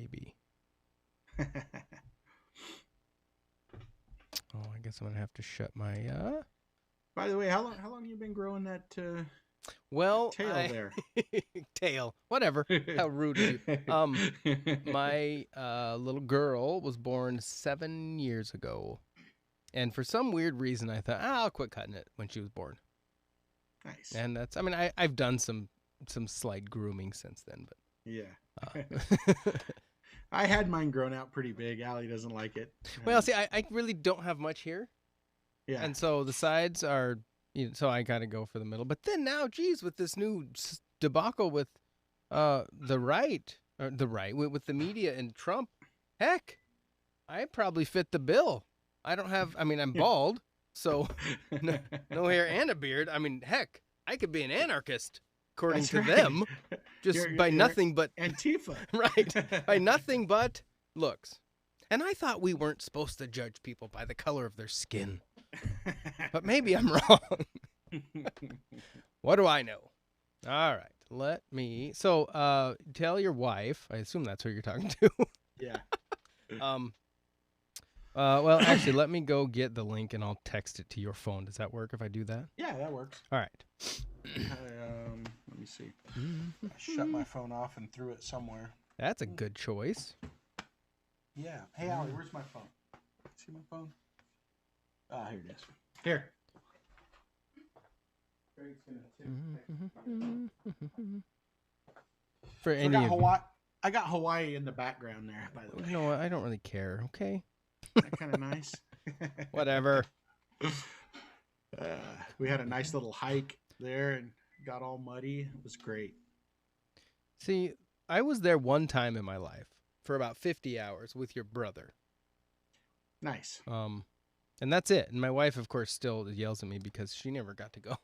maybe. Oh, I guess I'm gonna have to shut my. By the way, how long have you been growing that Well, tail there? tail, whatever. How rude of you. My little girl was born 7 years ago, and for some weird reason, I thought, I'll quit cutting it when she was born. Nice. And that's, I mean, I've done some slight grooming since then, but Yeah. I had mine grown out pretty big. Allie doesn't like it. Well, see, I really don't have much here. Yeah. And so the sides are, so I got to go for the middle. But then now, geez, with this new debacle with the right, with the media and Trump, heck, I probably fit the bill. I'm bald, so no hair and a beard. I mean, heck, I could be an anarchist, according to them, just by nothing but Antifa. Right, by nothing but looks. And I thought we weren't supposed to judge people by the color of their skin. But maybe I'm wrong. What do I know? All right, let me. So, tell your wife. I assume that's who you're talking to. Yeah. Well, actually, let me go get the link and I'll text it to your phone. Does that work if I do that? Yeah, that works. All right. Let me see. I shut my phone off and threw it somewhere. That's a good choice. Yeah. Hey, Allie, where's my phone? See my phone? Ah, here it is. Here. For any of you. I got Hawaii in the background there, by the way. You know what? I don't really care. Okay. That kind of nice. Whatever. We had a nice little hike there and got all muddy. It was great. See, I was there one time in my life for about 50 hours with your brother. Nice. And that's it. And my wife, of course, still yells at me because she never got to go.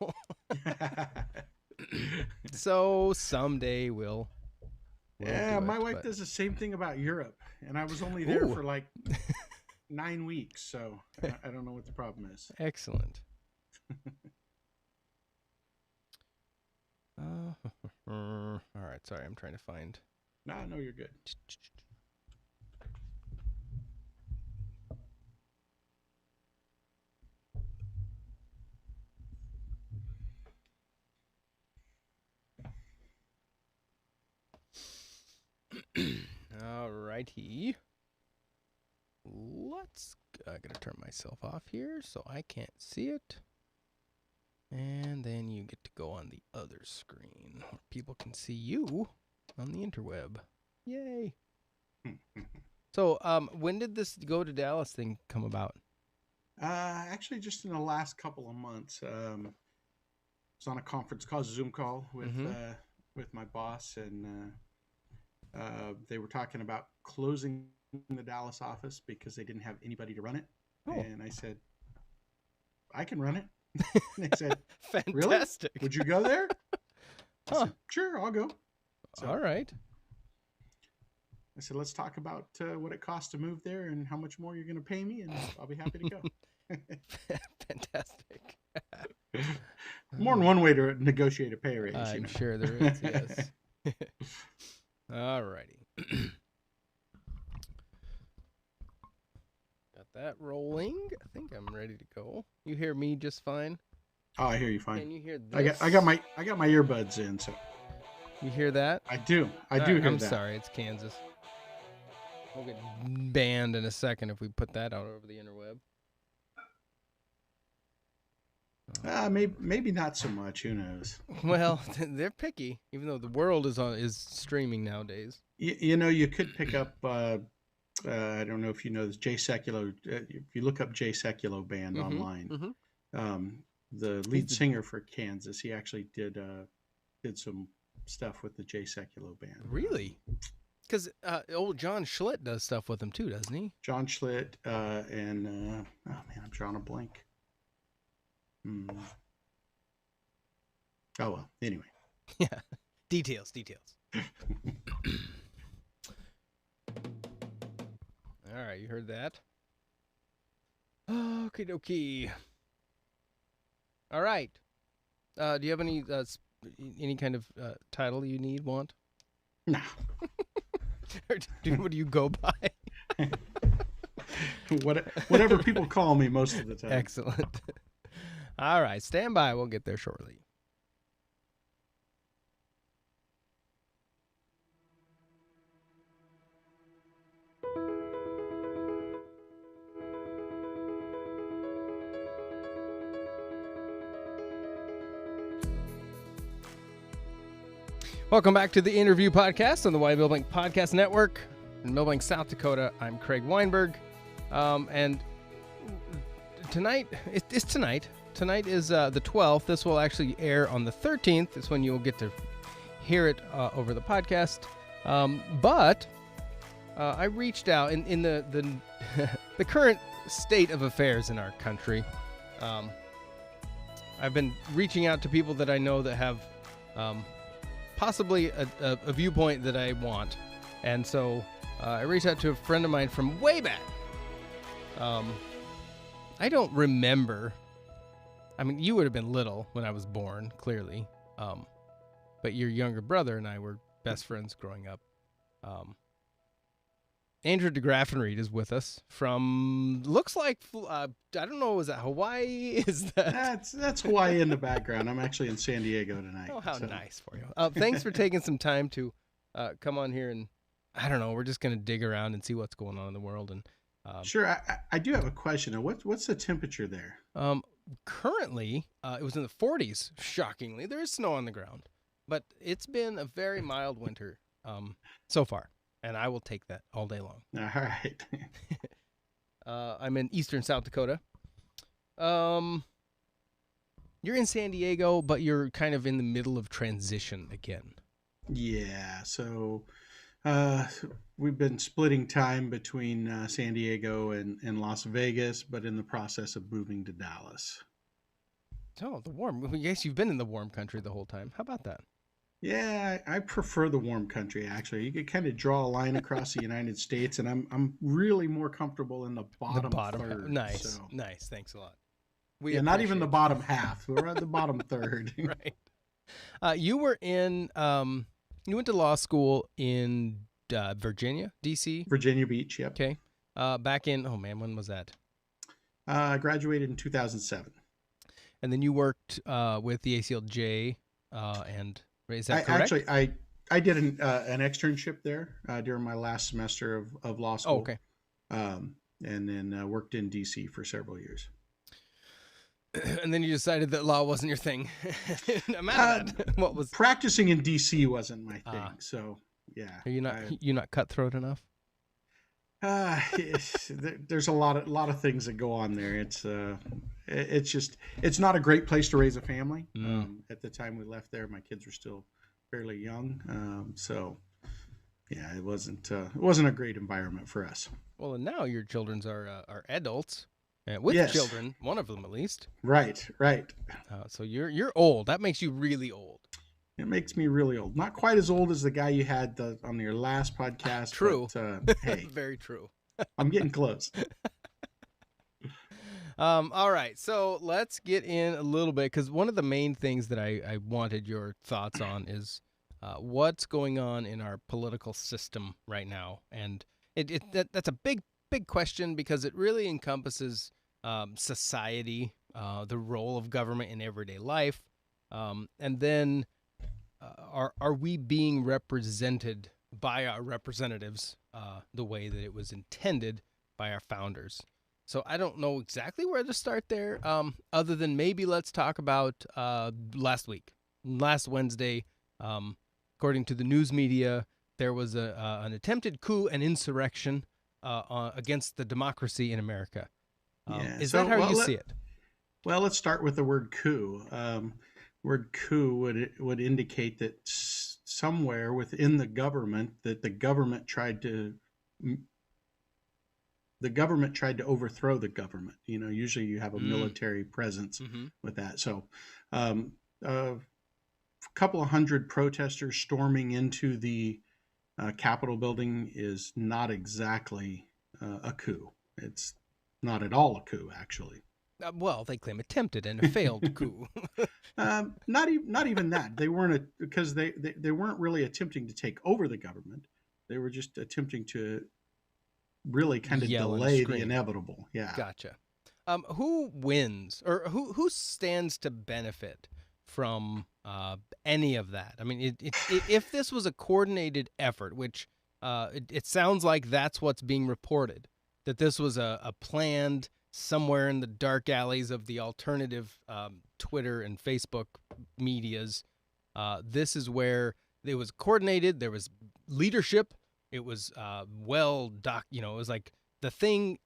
So someday we'll yeah, my wife does the same thing about Europe. And I was only there for like 9 weeks. So I don't know what the problem is. Excellent. All right. Sorry, I'm trying to find. No, you're good. All righty. I gotta turn myself off here so I can't see it. And then you get to go on the other screen where people can see you on the interweb. Yay. So, when did this go to Dallas thing come about? Actually, just in the last couple of months. I was on a conference call, Zoom call with my boss, and they were talking about closing the Dallas office because they didn't have anybody to run it. Oh. And I said, I can run it. And they said, fantastic. Really? Would you go there? I said, sure, I'll go. So, all right. I said, let's talk about what it costs to move there and how much more you're going to pay me, and I'll be happy to go. Fantastic. More than one way to negotiate a pay raise. I'm sure there is, yes. All righty. Got that rolling. I think I'm ready to go. You hear me just fine? Oh, I hear you fine. Can you hear this? I got my earbuds in, so. You hear that? I do. I do hear that. I'm sorry, it's Kansas. We'll get banned in a second if we put that out over the interweb. Maybe not so much. Who knows? Well, they're picky, even though the world is streaming nowadays. You know, you could pick up. I don't know if you know this Jay Sekulow. If you look up Jay Sekulow band online, the lead singer for Kansas, he actually did some stuff with the Jay Sekulow band. Really? Because old John Schlitt does stuff with him too, doesn't he? John Schlitt and oh man, I'm drawing a blank. Oh well. Anyway. Yeah. Details. All right, you heard that? Okie dokie. All right. Do you have any kind of title you want? No. What do you go by? Whatever people call me most of the time. Excellent. All right, stand by. We'll get there shortly. Welcome back to the Interview Podcast on the Y Millbank Podcast Network in Millbank, South Dakota. I'm Craig Weinberg, and tonight it's tonight. Tonight is the 12th. This will actually air on the 13th. It's when you'll get to hear it over the podcast. But I reached out in the the current state of affairs in our country. I've been reaching out to people that I know that have possibly a viewpoint that I want. And so I reached out to a friend of mine from way back. I don't remember. I mean, you would have been little when I was born, clearly. But your younger brother and I were best friends growing up. Andrew Degraffenreed is with us from, looks like, I don't know, is that Hawaii? Is that? That's Hawaii in the background. I'm actually in San Diego tonight. Oh, how nice for you. Thanks for taking some time to come on here, and I don't know, we're just going to dig around and see what's going on in the world. And sure, I do have a question. What's the temperature there? Currently, it was in the 40s, shockingly. There is snow on the ground, but it's been a very mild winter so far. And I will take that all day long. All right. I'm in eastern South Dakota. You're in San Diego, but you're kind of in the middle of transition again. Yeah. So we've been splitting time between San Diego and Las Vegas, but in the process of moving to Dallas. Oh, the warm. I guess you've been in the warm country the whole time. How about that? Yeah, I prefer the warm country, actually. You could kind of draw a line across the United States, and I'm really more comfortable in the bottom third. Nice, so. Nice. Thanks a lot. Not even the bottom half. We're at the bottom third. Right. You were in, you went to law school in Virginia, D.C.? Virginia Beach, yep. Okay. Back in, when was that? I graduated in 2007. And then you worked with the ACLJ and... Is that correct? Actually, I did an externship there during my last semester of law school. Oh, okay. And then worked in D.C. for several years. And then you decided that law wasn't your thing. I'm out of that. What was practicing in D.C. wasn't my thing. So yeah. Are you not cutthroat enough? There's a lot of things that go on there. It's not a great place to raise a family. At the time we left there, my kids were still fairly young. So yeah, it wasn't a great environment for us. Well, and now your children are adults with children, one of them at least. Right. So you're old. That makes you really old. It makes me really old. Not quite as old as the guy you had on your last podcast. True. But, hey, very true. I'm getting close. All right. So let's get in a little bit, because one of the main things that I wanted your thoughts on is what's going on in our political system right now. And that's a big question, because it really encompasses society, the role of government in everyday life, and then are we being represented by our representatives the way that it was intended by our founders? So I don't know exactly where to start there, other than maybe let's talk about last Wednesday. According to the news media, there was an attempted coup and insurrection against the democracy in America. Is that how you see it? Well, let's start with the word coup. Word coup would indicate that somewhere within the government that the government tried to overthrow the government. Usually you have a military presence with that. So a couple of hundred protesters storming into the Capitol building is not exactly a coup. It's not at all a coup, actually. Well, they claim attempted and a failed coup. Not even that. They weren't because they weren't really attempting to take over the government. They were just attempting to really kind of Yell and delay the scream. inevitable. Yeah. Gotcha. Who wins, or who stands to benefit from any of that? I mean, if this was a coordinated effort, which it sounds like that's what's being reported, that this was a planned somewhere in the dark alleys of the alternative Twitter and Facebook medias. This is where it was coordinated. There was leadership. It was it was like the thing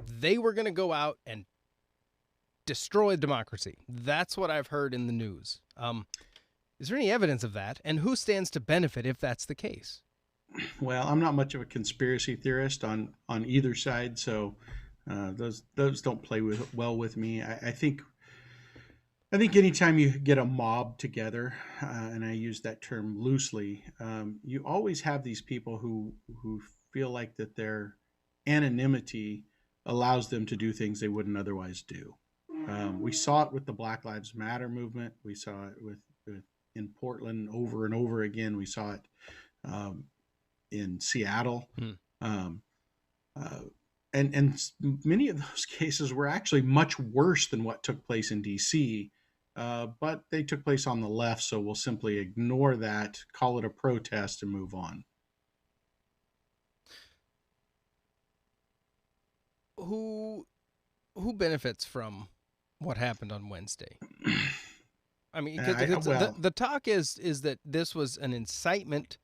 they were going to go out and destroy democracy. That's what I've heard in the news. Is there any evidence of that? And who stands to benefit if that's the case? Well, I'm not much of a conspiracy theorist on either side, so those don't play well with me. I think anytime you get a mob together, and I use that term loosely, you always have these people who feel like that their anonymity allows them to do things they wouldn't otherwise do. We saw it with the Black Lives Matter movement. We saw it with in Portland over and over again. We saw it um, in Seattle. Hmm. Um, uh, and many of those cases were actually much worse than what took place in DC, but they took place on the left, so we'll simply ignore that, call it a protest, and move on. Who benefits from what happened on Wednesday? I mean, the talk is that this was an incitement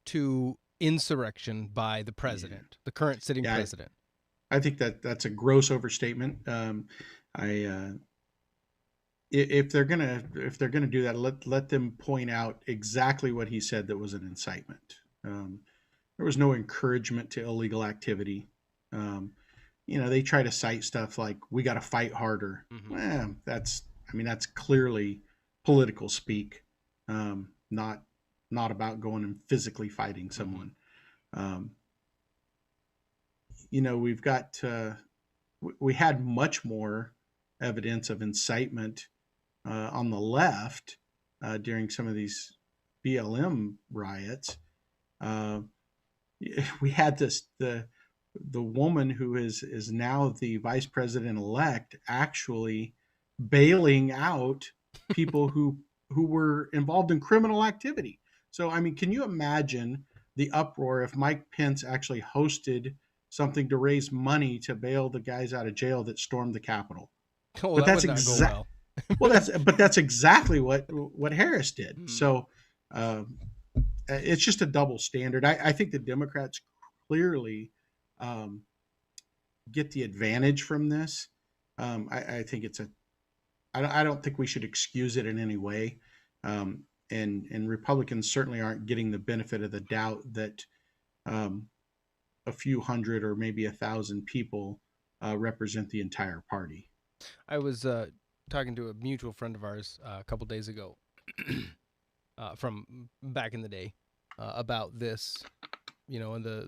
to insurrection by the president, the current sitting president. I think that's a gross overstatement. If they're gonna do that, let them point out exactly what he said that was an incitement. There was no encouragement to illegal activity. They try to cite stuff like "we got to fight harder." Mm-hmm. That's clearly political speak, not about going and physically fighting someone. We've got we had much more evidence of incitement on the left during some of these BLM riots. We had the woman who is now the vice president elect actually bailing out people who were involved in criminal activity. So I mean, can you imagine the uproar if Mike Pence actually hosted something to raise money to bail the guys out of jail that stormed the Capitol? Oh, But that that's would not go well. that's exactly what Harris did. So it's just a double standard. I think the Democrats clearly get the advantage from this. I think it's I don't think we should excuse it in any way. And Republicans certainly aren't getting the benefit of the doubt that a few hundred or maybe 1,000 people represent the entire party. I was talking to a mutual friend of ours a couple days ago from back in the day about this, and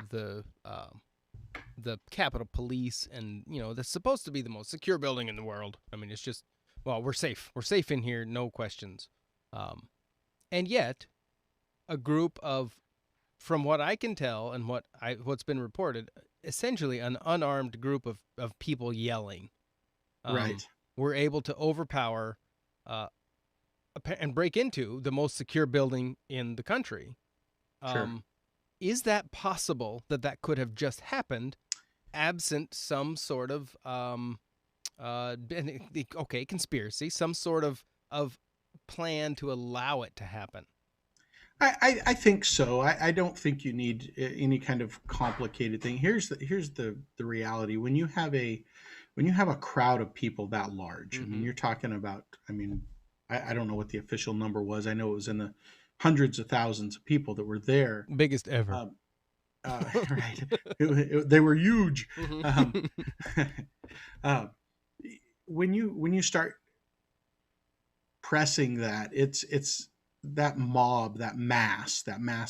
the Capitol Police, and that's supposed to be the most secure building in the world. I mean, it's just, well, we're safe in here, no questions. And yet, a group of, from what I can tell and what's been reported, essentially an unarmed group of people yelling. Right. Were able to overpower and break into the most secure building in the country. Sure. Is that possible that could have just happened absent some sort of conspiracy, some sort of plan to allow it to happen? I think so. I don't think you need any kind of complicated thing. Here's the reality. When you have a crowd of people that large, I mean, you're talking about, I don't know what the official number was. I know it was in the hundreds of thousands of people that were there. Biggest ever. Right. They were huge. When you start pressing that, it's that mob, that mass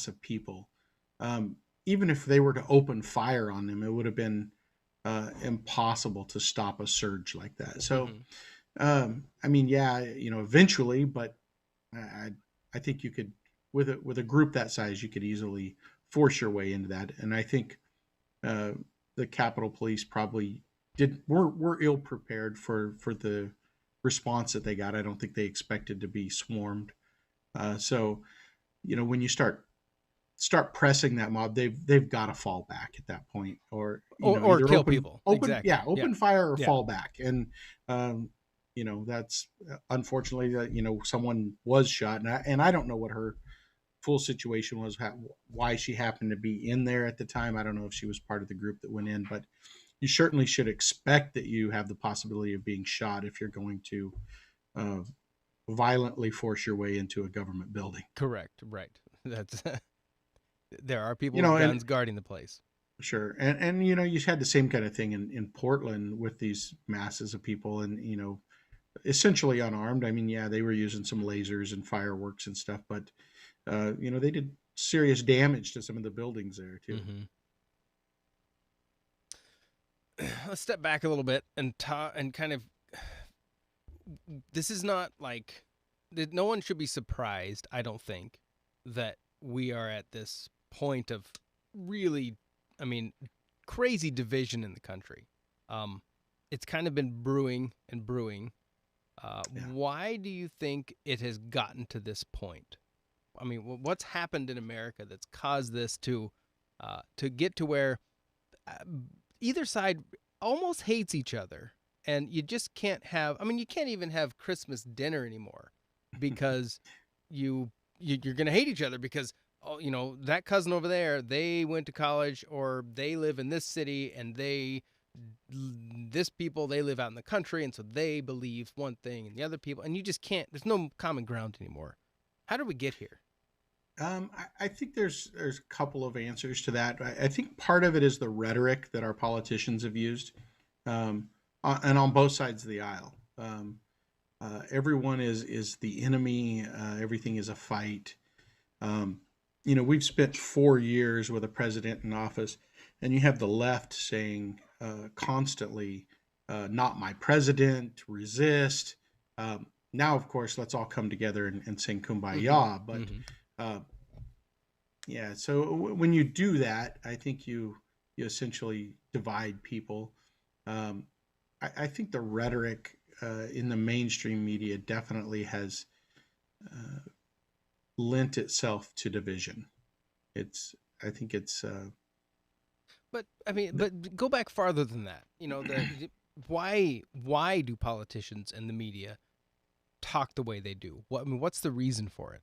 of people. Even if they were to open fire on them, it would have been impossible to stop a surge like that. So, eventually, but I think you could, with a group that size, you could easily force your way into that. And I think uh, the Capitol Police probably did were ill prepared for the response that they got. I don't think they expected to be swarmed. So when you start pressing that mob, they've got to fall back at that point, or or either kill open people. open Exactly. yeah Yeah. open fire or Yeah. fall back. And that's unfortunately that someone was shot, and I don't know what her full situation was, why she happened to be in there at the time. I don't know if she was part of the group that went in, but you certainly should expect that you have the possibility of being shot if you're going to uh, violently force your way into a government building. Correct. Right. That's there are people with And guns guarding the place. sure, and you had the same kind of thing in Portland with these masses of people, and essentially unarmed. I mean, yeah, they were using some lasers and fireworks and stuff, but they did serious damage to some of the buildings there too. Mm-hmm. Let's step back a little bit and talk and kind of. This is not like no one should be surprised. I don't think that we are at this point of really, I mean, crazy division in the country. It's kind of been brewing and brewing. Yeah. Why do you think it has gotten to this point? I mean, what's happened in America that's caused this to get to where either side almost hates each other, and you just can't have. I mean, you can't even have Christmas dinner anymore because you're gonna hate each other because that cousin over there, they went to college or they live in this city, and this people, they live out in the country, and so they believe one thing and the other people, and you just can't. There's no common ground anymore. How did we get here? I think there's a couple of answers to that. I think part of it is the rhetoric that our politicians have used, and on both sides of the aisle. Everyone is the enemy. Everything is a fight. We've spent 4 years with a president in office, and you have the left saying constantly, "Not my president," resist. Now, of course, let's all come together and sing "Kumbaya." But yeah, so when you do that, I think you essentially divide people. I think the rhetoric in the mainstream media definitely has lent itself to division. I think it's. But I mean, but go back farther than that. Why do politicians and the media talk the way they do? What's the reason for it?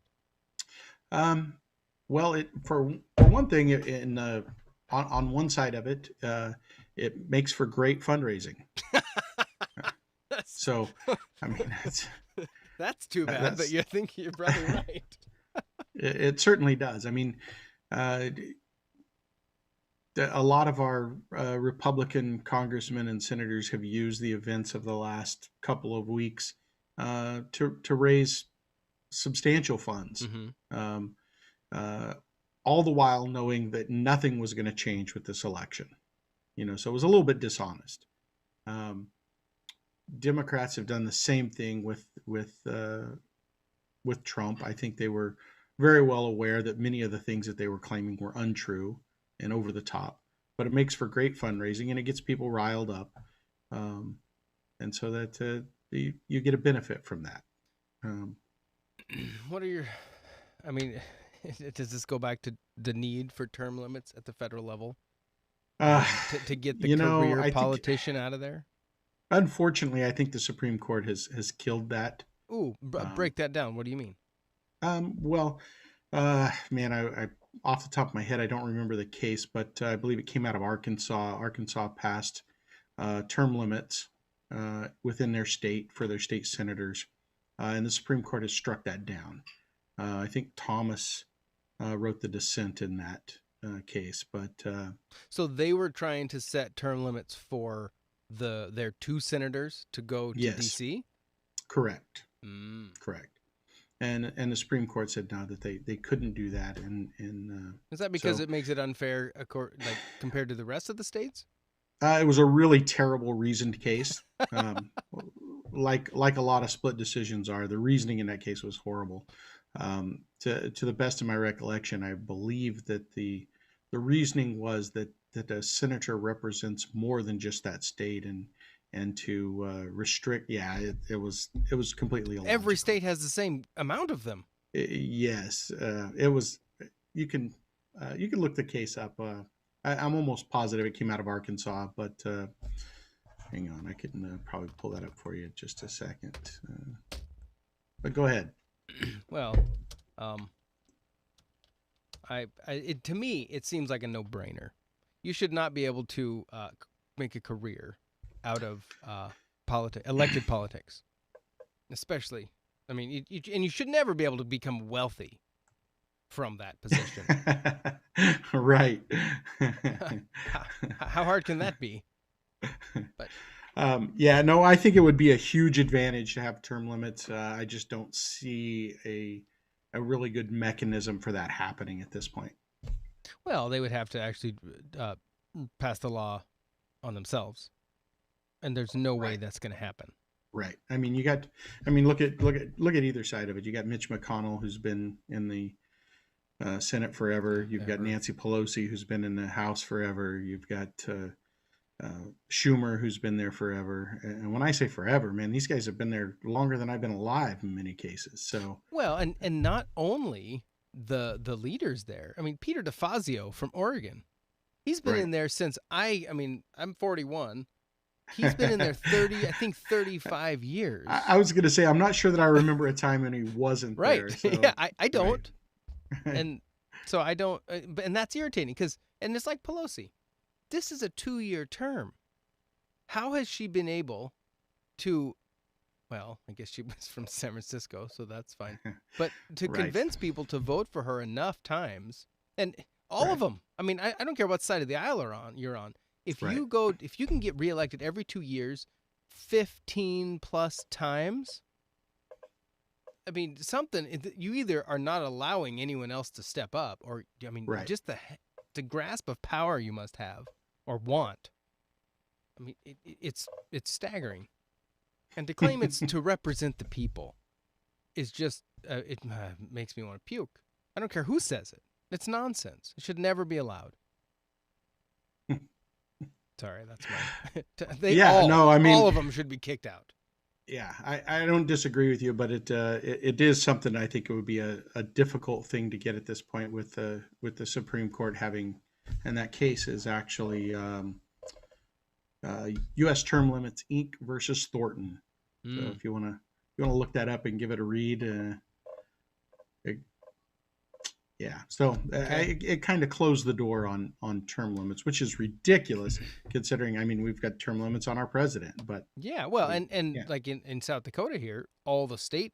Well, for one thing, on one side of it, it makes for great fundraising. So, I mean, that's too bad. But you think you're probably right. It certainly does. I mean, a lot of our Republican congressmen and senators have used the events of the last couple of weeks to raise substantial funds. Mm-hmm. All the while knowing that nothing was going to change with this election. So it was a little bit dishonest. Democrats have done the same thing with Trump. I think they were very well aware that many of the things that they were claiming were untrue and over the top, but it makes for great fundraising and it gets people riled up. And so that you get a benefit from that. What are your, I mean, does this go back to the need for term limits at the federal level to get the career politician out of there? Unfortunately, I think the Supreme Court has killed that. Ooh, break that down. What do you mean? Well, man, I off the top of my head, I don't remember the case, but I believe it came out of Arkansas. Arkansas passed term limits within their state for their state senators, and the Supreme Court has struck that down. I think Thomas wrote the dissent in that case, but so they were trying to set term limits for their two senators to go to DC. Correct. Correct. And the Supreme Court said no, that they couldn't do that. And is that because it makes it unfair, compared to the rest of the states? It was a really terrible reasoned case. Like a lot of split decisions are, the reasoning in that case was horrible. To the best of my recollection, I believe that the the reasoning was that a senator represents more than just that state, and to restrict, yeah, it was completely Every illogical. state has the same amount of them. Yes, it was. You can you can look the case up. I'm almost positive it came out of Arkansas, but hang on, I can probably pull that up for you in just a second. But go ahead. Well, um, to me, it seems like a no-brainer. You should not be able to make a career out of elected politics, especially. I mean, and you should never be able to become wealthy from that position. Right. How hard can that be? But yeah, no, I think it would be a huge advantage to have term limits. I just don't see a really good mechanism for that happening at this point. well, they would have to actually pass the law on themselves, and there's no way Right. that's going to happen. Right. I mean, look at either side of it. You got Mitch McConnell, who's been in the Senate forever. You've got Nancy Pelosi, who's been in the House forever. You've got Schumer, who's been there forever. And when I say forever, man, these guys have been there longer than I've been alive in many cases. So Well, and not only the leaders there. I mean, Peter DeFazio from Oregon, he's been right. in there since I mean, I'm 41. He's been in there 30, I think 35 years. I was going to say, I'm not sure that I remember a time when he wasn't Right. there. So, Yeah, I don't. right. And so I don't, and that's irritating because, and it's like Pelosi. This is a 2-year term. How has she been able to, well, I guess she was from San Francisco, so that's fine. But to Right. convince people to vote for her enough times, and all Right. of them, I mean, I don't care what side of the aisle you're on. If Right. if you can get reelected every 2 years, 15 plus times, I mean, you either are not allowing anyone else to step up, or I mean, Right. just the grasp of power you must have or want. I mean, it's staggering, and to claim it's to represent the people is just it makes me want to puke. I don't care who says it; it's nonsense. It should never be allowed. Sorry, that's my. No, I mean, all of them should be kicked out. yeah, I don't disagree with you, but it is something I think it would be a difficult thing to get at this point with the Supreme Court having, and that case is actually U.S. Term Limits Inc. versus Thornton. So if you want to look that up and give it a read, yeah. So it kind of closed the door on term limits, which is ridiculous considering. I mean, we've got term limits on our president, but yeah, well, and yeah. like in South Dakota here, all the state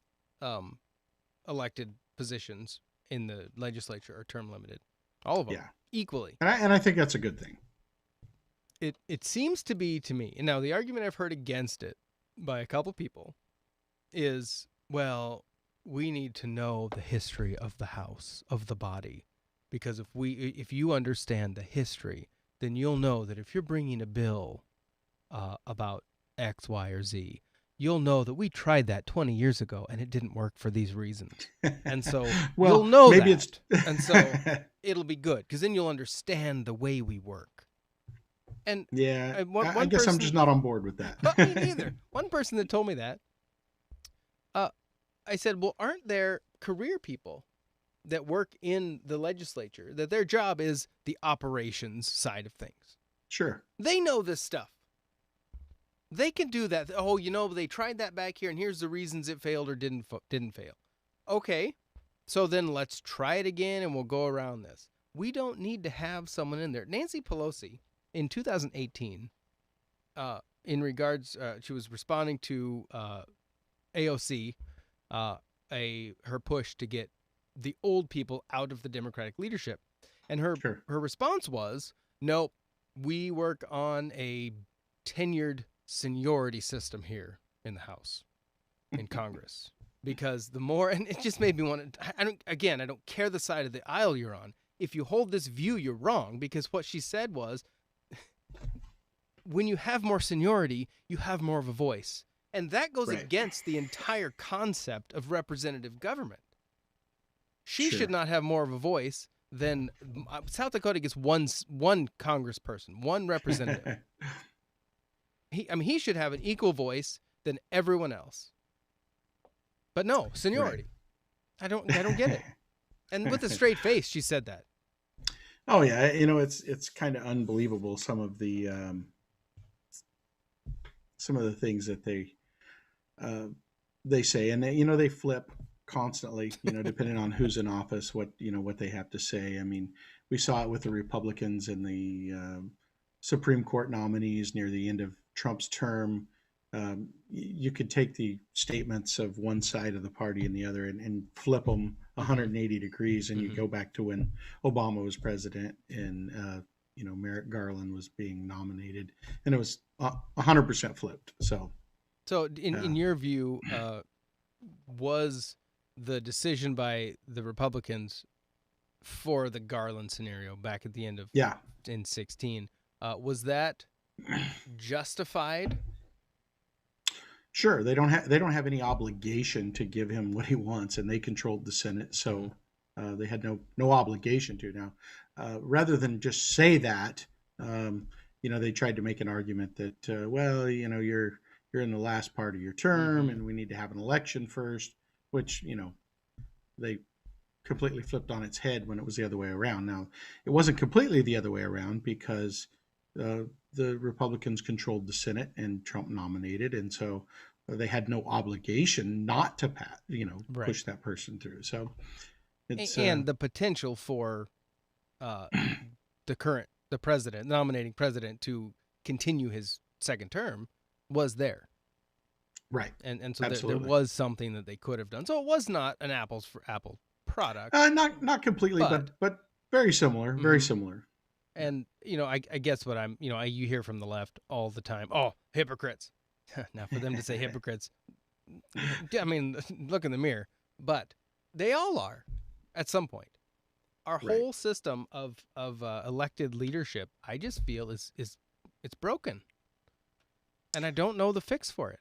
elected positions in the legislature are term limited, all of them, Yeah. equally. And I think that's a good thing. It seems to be to me. Now, the argument I've heard against it by a couple people is, well, we need to know the history of the house, of the body, because if you understand the history, then you'll know that if you're bringing a bill about X, Y, or Z, you'll know that we tried that 20 years ago and it didn't work for these reasons. And so well, you'll know maybe that. And so it'll be good because then you'll understand the way we work. And yeah, one I guess I'm just not on board with that. me neither. One person that told me that, I said, well, aren't there career people that work in the legislature that their job is the operations side of things? Sure. They know this stuff. They can do that. Oh, they tried that back here, and here's the reasons it failed or didn't fail. Okay, so then let's try it again, and we'll go around this. We don't need to have someone in there. Nancy Pelosi, in 2018, in regards, she was responding to AOC, her push to get the old people out of the Democratic leadership, and her response was, "Nope, we work on a tenured seniority system here in the House, in Congress, because the more," and it just made me want to. I don't care the side of the aisle you're on. If you hold this view, you're wrong, because what she said was, when you have more seniority, you have more of a voice. And that goes against the entire concept of representative government. She should not have more of a voice then South Dakota gets one congressperson, one representative. He should have an equal voice than everyone else. But no, seniority. Right. I don't get it. And with a straight face, she said that. Oh yeah, it's kind of unbelievable some of the things that they say, and they flip constantly, depending on who's in office, what they have to say. I mean, we saw it with the Republicans and the Supreme Court nominees near the end of Trump's term. You could take the statements of one side of the party and the other and flip them 180 degrees, and you go back to when Obama was president and Merrick Garland was being nominated, and it was 100% flipped. So in your view, was the decision by the Republicans for the Garland scenario back at the end of in 16, was that justified? Sure, they don't have any obligation to give him what he wants, and they controlled the Senate, so they had no obligation to. Now, rather than just say that, they tried to make an argument that well, you're in the last part of your term, and we need to have an election first, which they completely flipped on its head when it was the other way around. Now, it wasn't completely the other way around because the Republicans controlled the Senate and Trump nominated, and so they had no obligation not to push that person through. So it's and the potential for the nominating president to continue his second term was there. Right. And so there was something that they could have done. So it was not an apples for apple product. Not completely, but very similar, very similar. And, I guess what you hear from the left all the time, oh, hypocrites. Now, for them to say hypocrites, I mean, look in the mirror. But they all are at some point. Our whole system of elected leadership, I just feel, is it's broken. And I don't know the fix for it.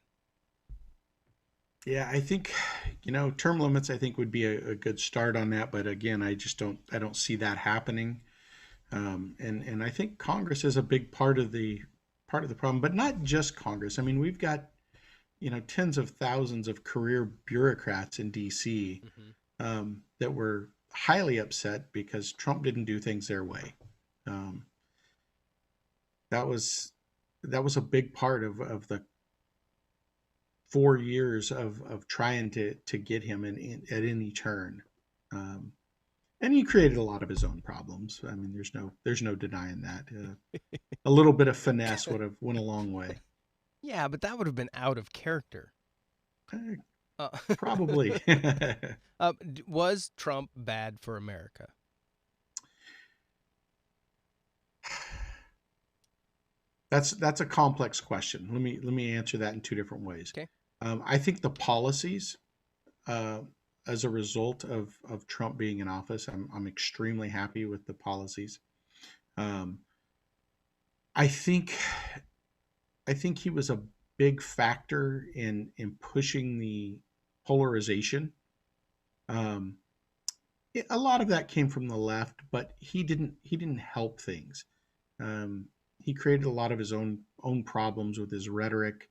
Yeah, I think, term limits, I think, would be a good start on that. But again, I don't see that happening. And I think Congress is a big part of the problem, but not just Congress. I mean, we've got, tens of thousands of career bureaucrats in DC that were highly upset because Trump didn't do things their way. That was a big part of the 4 years of trying to get him at any turn. And he created a lot of his own problems. I mean, there's no denying that. A little bit of finesse would have went a long way. Yeah, but that would have been out of character. Probably. Was Trump bad for America? That's a complex question. Let me answer that in two different ways. Okay. I think the policies, as a result of Trump being in office, I'm extremely happy with the policies. I think he was a big factor in pushing the polarization. A lot of that came from the left, but he didn't help things. He created a lot of his own problems with his rhetoric.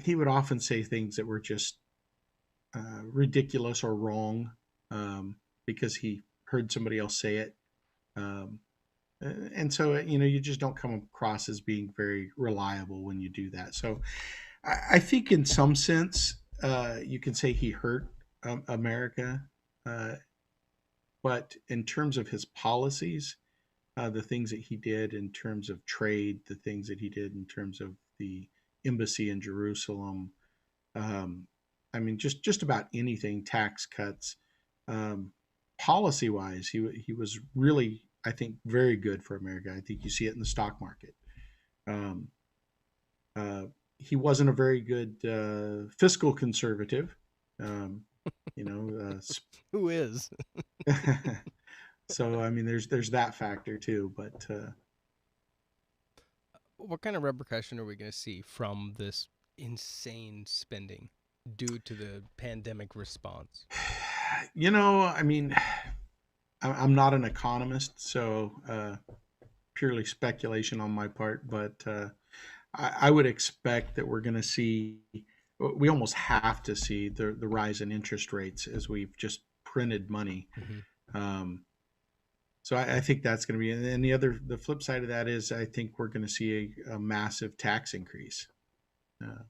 He would often say things that were just ridiculous or wrong because he heard somebody else say it. And so, you just don't come across as being very reliable when you do that. So I think in some sense, you can say he hurt America. But in terms of his policies, the things that he did in terms of trade, the things that he did in terms of the embassy in Jerusalem, I mean, just about anything, tax cuts, policy-wise, he was really, I think, very good for America. I think you see it in the stock market. He wasn't a very good fiscal conservative. Who is? So I mean, there's that factor too. But what kind of repercussion are we going to see from this insane spending due to the pandemic response? I mean, I'm not an economist, so purely speculation on my part, but I would expect that we're going to see, we almost have to see the rise in interest rates as we've just printed money. Um, so I think that's going to be, and the flip side of that is I think we're going to see a massive tax increase, uh,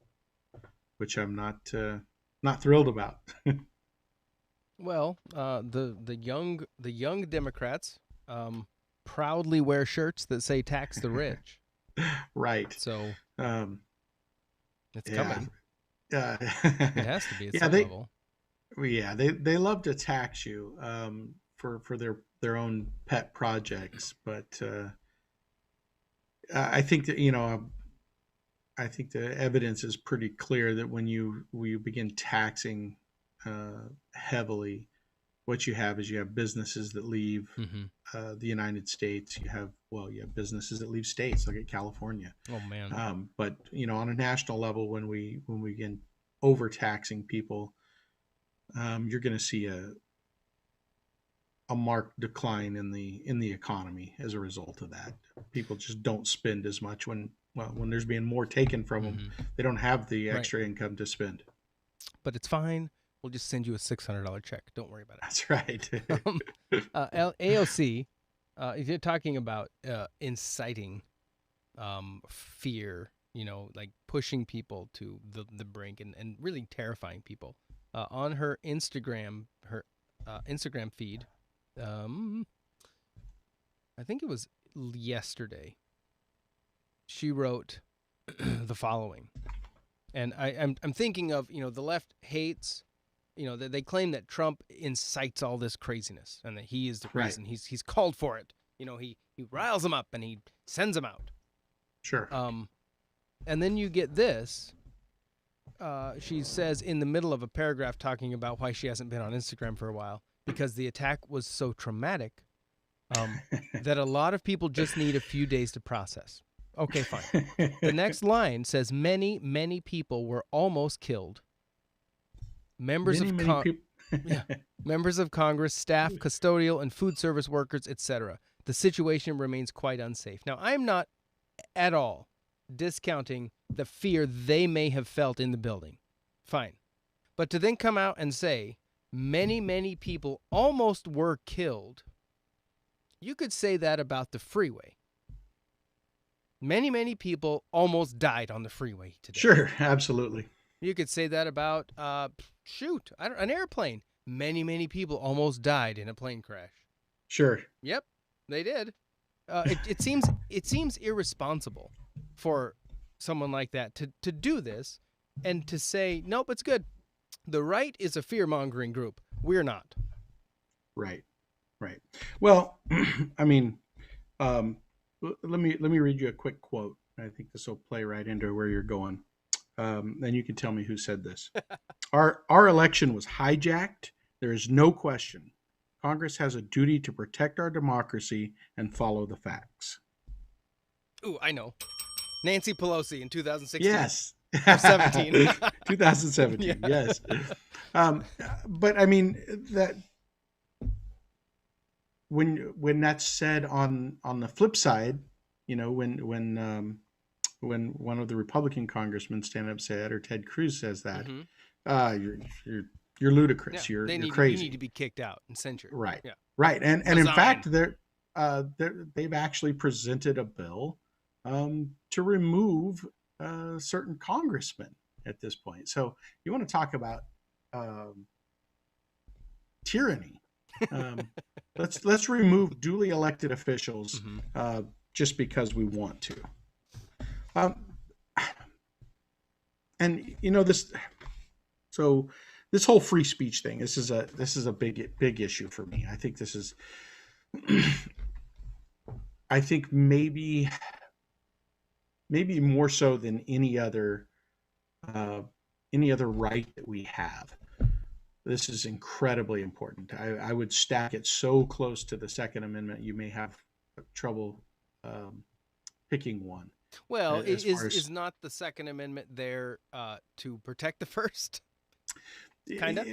which I'm not thrilled about. Well, the young Democrats proudly wear shirts that say "tax the rich," Right. so Um, it's yeah. coming. Uh, It has to be at yeah, some level. they love to tax you for their own pet projects, but I think that I think the evidence is pretty clear that when you begin taxing heavily, what you have businesses that leave Mm-hmm. the United States. You have businesses that leave states, like at California. Oh man. But on a national level, when we begin overtaxing people, you're going to see a marked decline in the economy as a result of that. People just don't spend as much when there's being more taken from them. Mm-hmm. They don't have the Right. extra income to spend. But it's fine. We'll just send you a $600 check. Don't worry about it. That's right. AOC, if you're talking about inciting fear, like pushing people to the brink and really terrifying people, on her Instagram feed, I think it was yesterday, she wrote the following. And I'm thinking of, the left hates, they claim that Trump incites all this craziness and that he is the Right. reason. He's called for it. He riles them up and he sends them out. Sure. And then you get this. She says in the middle of a paragraph talking about why she hasn't been on Instagram for a while because the attack was so traumatic that a lot of people just need a few days to process. Okay, fine. The next line says many, many people were almost killed. Members of Congress, staff, custodial, and food service workers, etc. The situation remains quite unsafe. Now, I'm not at all discounting the fear they may have felt in the building. Fine. But to then come out and say many, many people almost were killed, you could say that about the freeway. Many, many people almost died on the freeway today. Sure, absolutely. You could say that about, an airplane. Many, many people almost died in a plane crash. Sure. Yep, they did. It seems irresponsible for someone like that to do this and to say, nope, it's good. The right is a fear-mongering group. We're not. Right. Well, I mean, let me read you a quick quote. I think this will play right into where you're going. And you can tell me who said this. Our election was hijacked. There is no question. Congress has a duty to protect our democracy and follow the facts. Ooh, I know. Nancy Pelosi in 2016. Yes. 17. 2017. Yeah. Yes. But I mean that when that's said on the flip side, when one of the Republican congressmen stand up said, or Ted Cruz says that, you're ludicrous. Yeah, you're crazy. You need to be kicked out and censured. Right. Yeah. Right. And in fact, they've actually presented a bill to remove certain congressmen at this point. So you want to talk about tyranny? Let's remove duly elected officials just because we want to. And this. So this whole free speech thing. This is a big issue for me. I think this is. I think maybe more so than any other right that we have. This is incredibly important. I would stack it so close to the Second Amendment, you may have trouble picking one. Well, is not the Second Amendment there to protect the First? Kind of.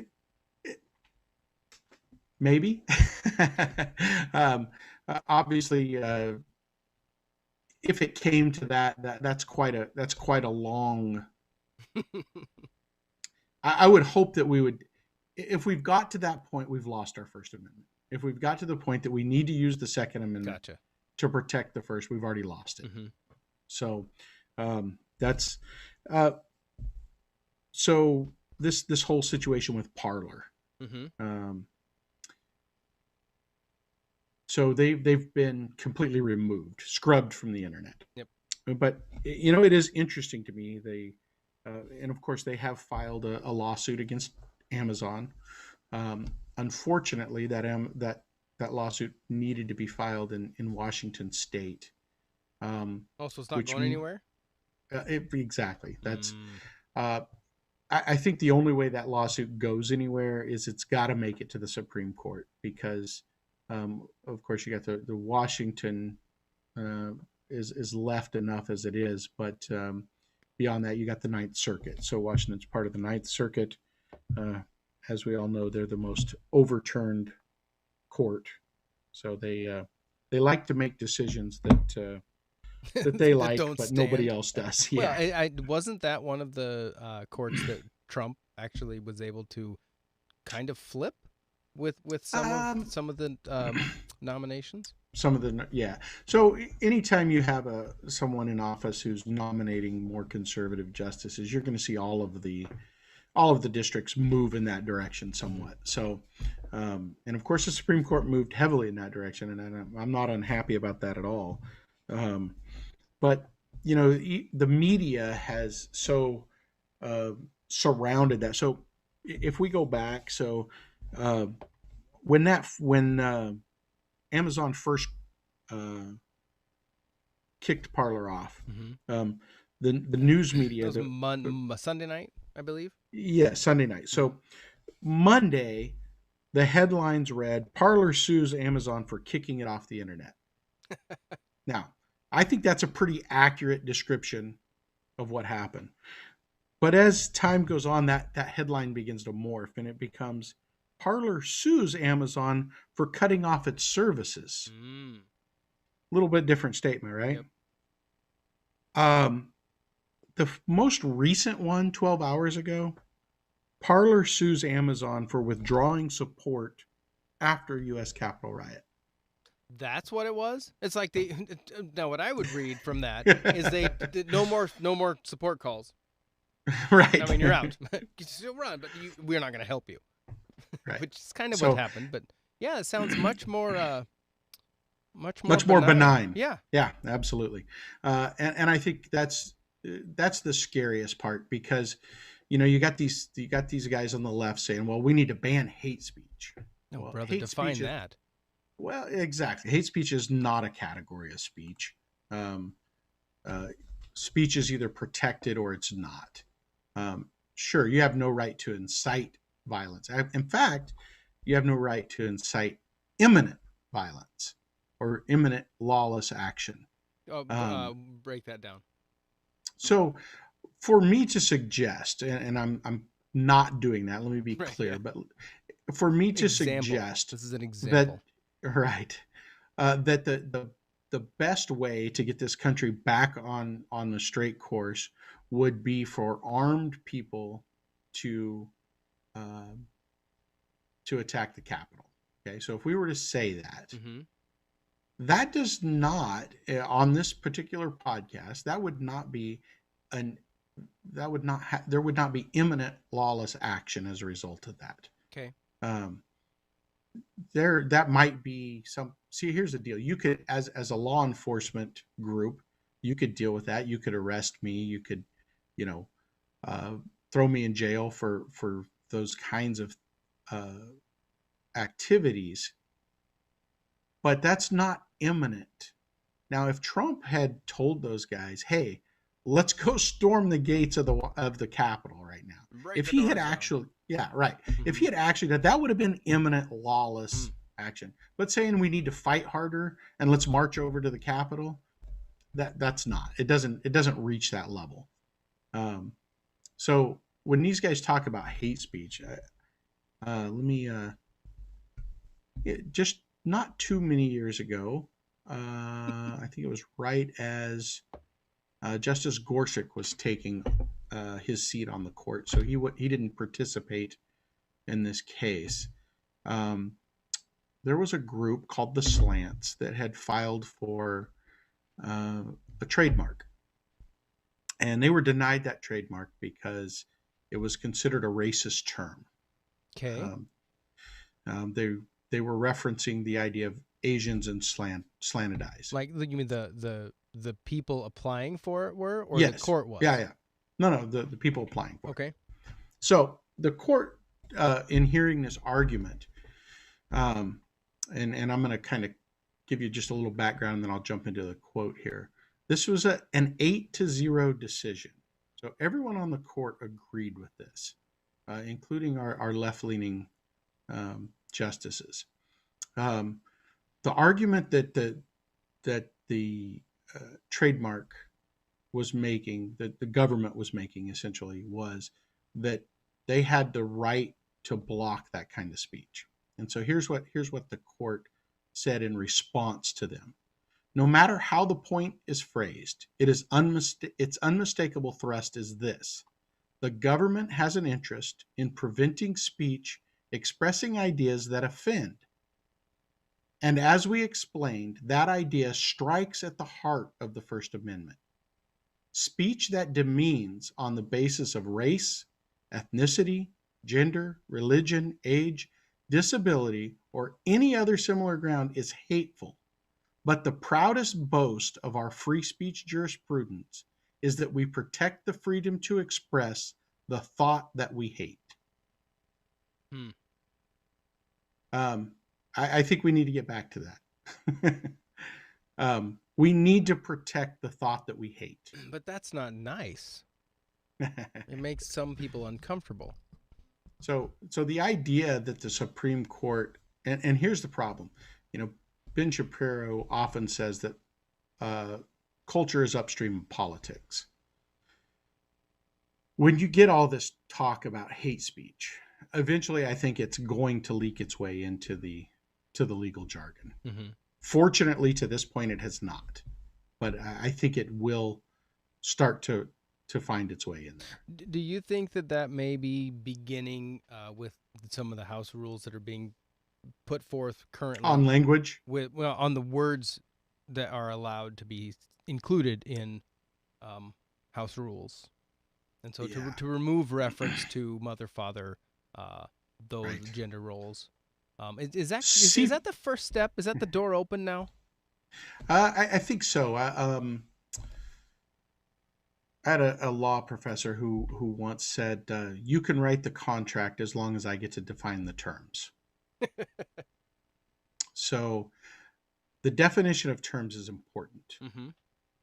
maybe. um, Obviously, if it came to that's quite a long. I would hope that we would, if we've got to that point, we've lost our First Amendment. If we've got to the point that we need to use the Second Amendment Gotcha. to protect the First, we've already lost it. Mm-hmm. So that's uh, so this whole situation with Parler. Mm-hmm. Um, so they've been completely removed, scrubbed from the internet. Yep. But it is interesting to me. And of course they have filed a lawsuit against Amazon. Unfortunately, that lawsuit needed to be filed in Washington State. Also, it's not Which going anywhere. Exactly. That's. I think the only way that lawsuit goes anywhere is it's got to make it to the Supreme Court because, of course, you got the Washington is left enough as it is, but beyond that, you got the Ninth Circuit. So Washington's part of the Ninth Circuit. As we all know, they're the most overturned court. So they like to make decisions that they like, don't but stand. Nobody else does. Well, Yeah. I wasn't that one of the courts that Trump actually was able to kind of flip with some of the nominations. Some of the yeah. So anytime you have someone in office who's nominating more conservative justices, you're going to see all of the districts move in that direction somewhat. So, and of course, the Supreme Court moved heavily in that direction, and I'm not unhappy about that at all. But the media has so surrounded that. So if we go back, so when Amazon first kicked Parler off, the news media, It was Sunday night, I believe. Yeah, Sunday night. So Monday, the headlines read, Parler sues Amazon for kicking it off the internet. Now, I think that's a pretty accurate description of what happened. But as time goes on, that headline begins to morph and it becomes Parler sues Amazon for cutting off its services. A little bit different statement, right? Yep. The most recent one, 12 hours ago, Parler sues Amazon for withdrawing support after U.S. Capitol riot. That's what it was. It's like now what I would read from that is they no more support calls. Right. I mean, you're out. You still run, but we're not going to help you. Right. Which is kind of what happened. But yeah, it sounds much more benign. Yeah. Yeah, absolutely. And I think that's the scariest part because you got these guys on the left saying, well, we need to ban hate speech. No, well, brother, define that. Well, exactly. Hate speech is not a category of speech. Speech is either protected or it's not. Sure, you have no right to incite violence. In fact, you have no right to incite imminent violence or imminent lawless action. Break that down. So for me to suggest, and I'm not doing that, let me be clear, but for me to suggest, this is an example, that the best way to get this country back on the straight course would be for armed people to attack the Capitol. Okay, so if we were to say that, that does not, on this particular podcast, that would not be there would not be imminent lawless action as a result of that. Okay. That might be some. See, here's the deal. You could, as a law enforcement group, you could deal with that. You could arrest me. You could, throw me in jail for those kinds of activities. But that's not imminent. Now, if Trump had told those guys, "Hey, let's go storm the gates of the Capitol right now," if he had actually, if he had actually that would have been imminent lawless action. But saying we need to fight harder and let's march over to the Capitol, that's not. It doesn't reach that level. So when these guys talk about hate speech, let me just not too many years ago. I think it was right as Justice Gorsuch was taking his seat on the court, so he didn't participate in this case. Um, there was a group called the Slants that had filed for uh, a trademark, and they were denied that trademark because it was considered a racist term. Okay. Um, they were referencing the idea of Asians and slanted eyes. Like you mean the people applying for it were, or the Yes. court was? Yeah, yeah. No, the people applying for it. Okay. So the court, in hearing this argument, um, and I'm going to kind of give you just a little background, and then I'll jump into the quote here. This was an 8-0 decision. So everyone on the court agreed with this, including our left-leaning justices. The argument that the trademark was making, that the government was making essentially, was that they had the right to block that kind of speech. And so here's what the court said in response to them. No matter how the point is phrased, its unmistakable thrust is this: the government has an interest in preventing speech expressing ideas that offend. And as we explained, that idea strikes at the heart of the First Amendment. Speech that demeans on the basis of race, ethnicity, gender, religion, age, disability, or any other similar ground is hateful. But the proudest boast of our free speech jurisprudence is that we protect the freedom to express the thought that we hate. Hmm. I think we need to get back to that. We need to protect the thought that we hate. But that's not nice. It makes some people uncomfortable. So the idea that the Supreme Court, and here's the problem, Ben Shapiro often says that culture is upstream of politics. When you get all this talk about hate speech, eventually I think it's going to leak its way into the legal jargon. Mm-hmm. Fortunately, to this point, it has not, but I think it will start to find its way in there. Do you think that may be beginning with some of the House rules that are being put forth currently on language, on the words that are allowed to be included in House rules, and so to remove reference to mother, father, those right. gender roles, is that the first step? Is that the door open now? I think so. I had a law professor who once said, "You can write the contract as long as I get to define the terms." So, the definition of terms is important. Mm-hmm.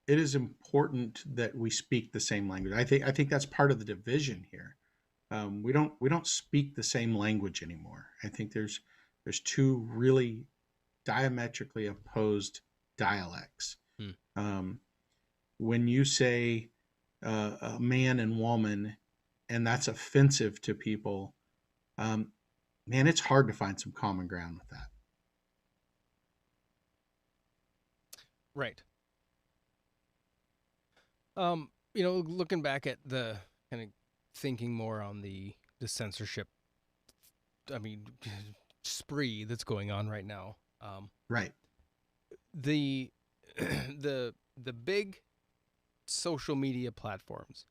It is important that we speak the same language. I think that's part of the division here. We don't speak the same language anymore. I think there's two really diametrically opposed dialects. When you say a man and woman, and that's offensive to people, man, it's hard to find some common ground with that. Right. Looking back at the kind of thinking more on the censorship, spree that's going on right now. Right. The big social media platforms,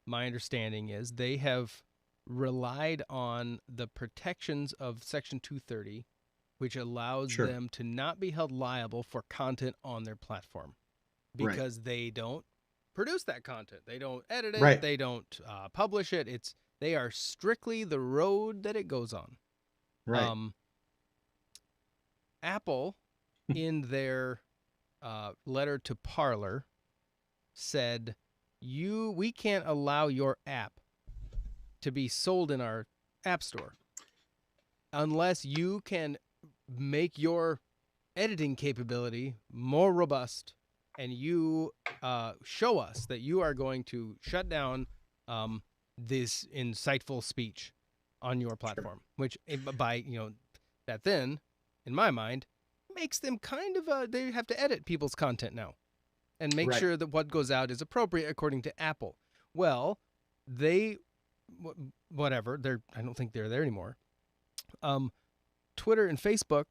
my understanding is they have relied on the protections of Section 230, which allows them to not be held liable for content on their platform because they don't produce that content. They don't edit it. Right. They don't publish it. They are strictly the road that it goes on. Right. Apple, in their letter to Parler, said, we can't allow your app to be sold in our app store unless you can make your editing capability more robust and you show us that you are going to shut down this insightful speech on your platform, which by That then, in my mind, makes them kind of they have to edit people's content now and make Right. sure that what goes out is appropriate according to Apple. Well, they whatever, I don't think they're there anymore. Twitter and Facebook,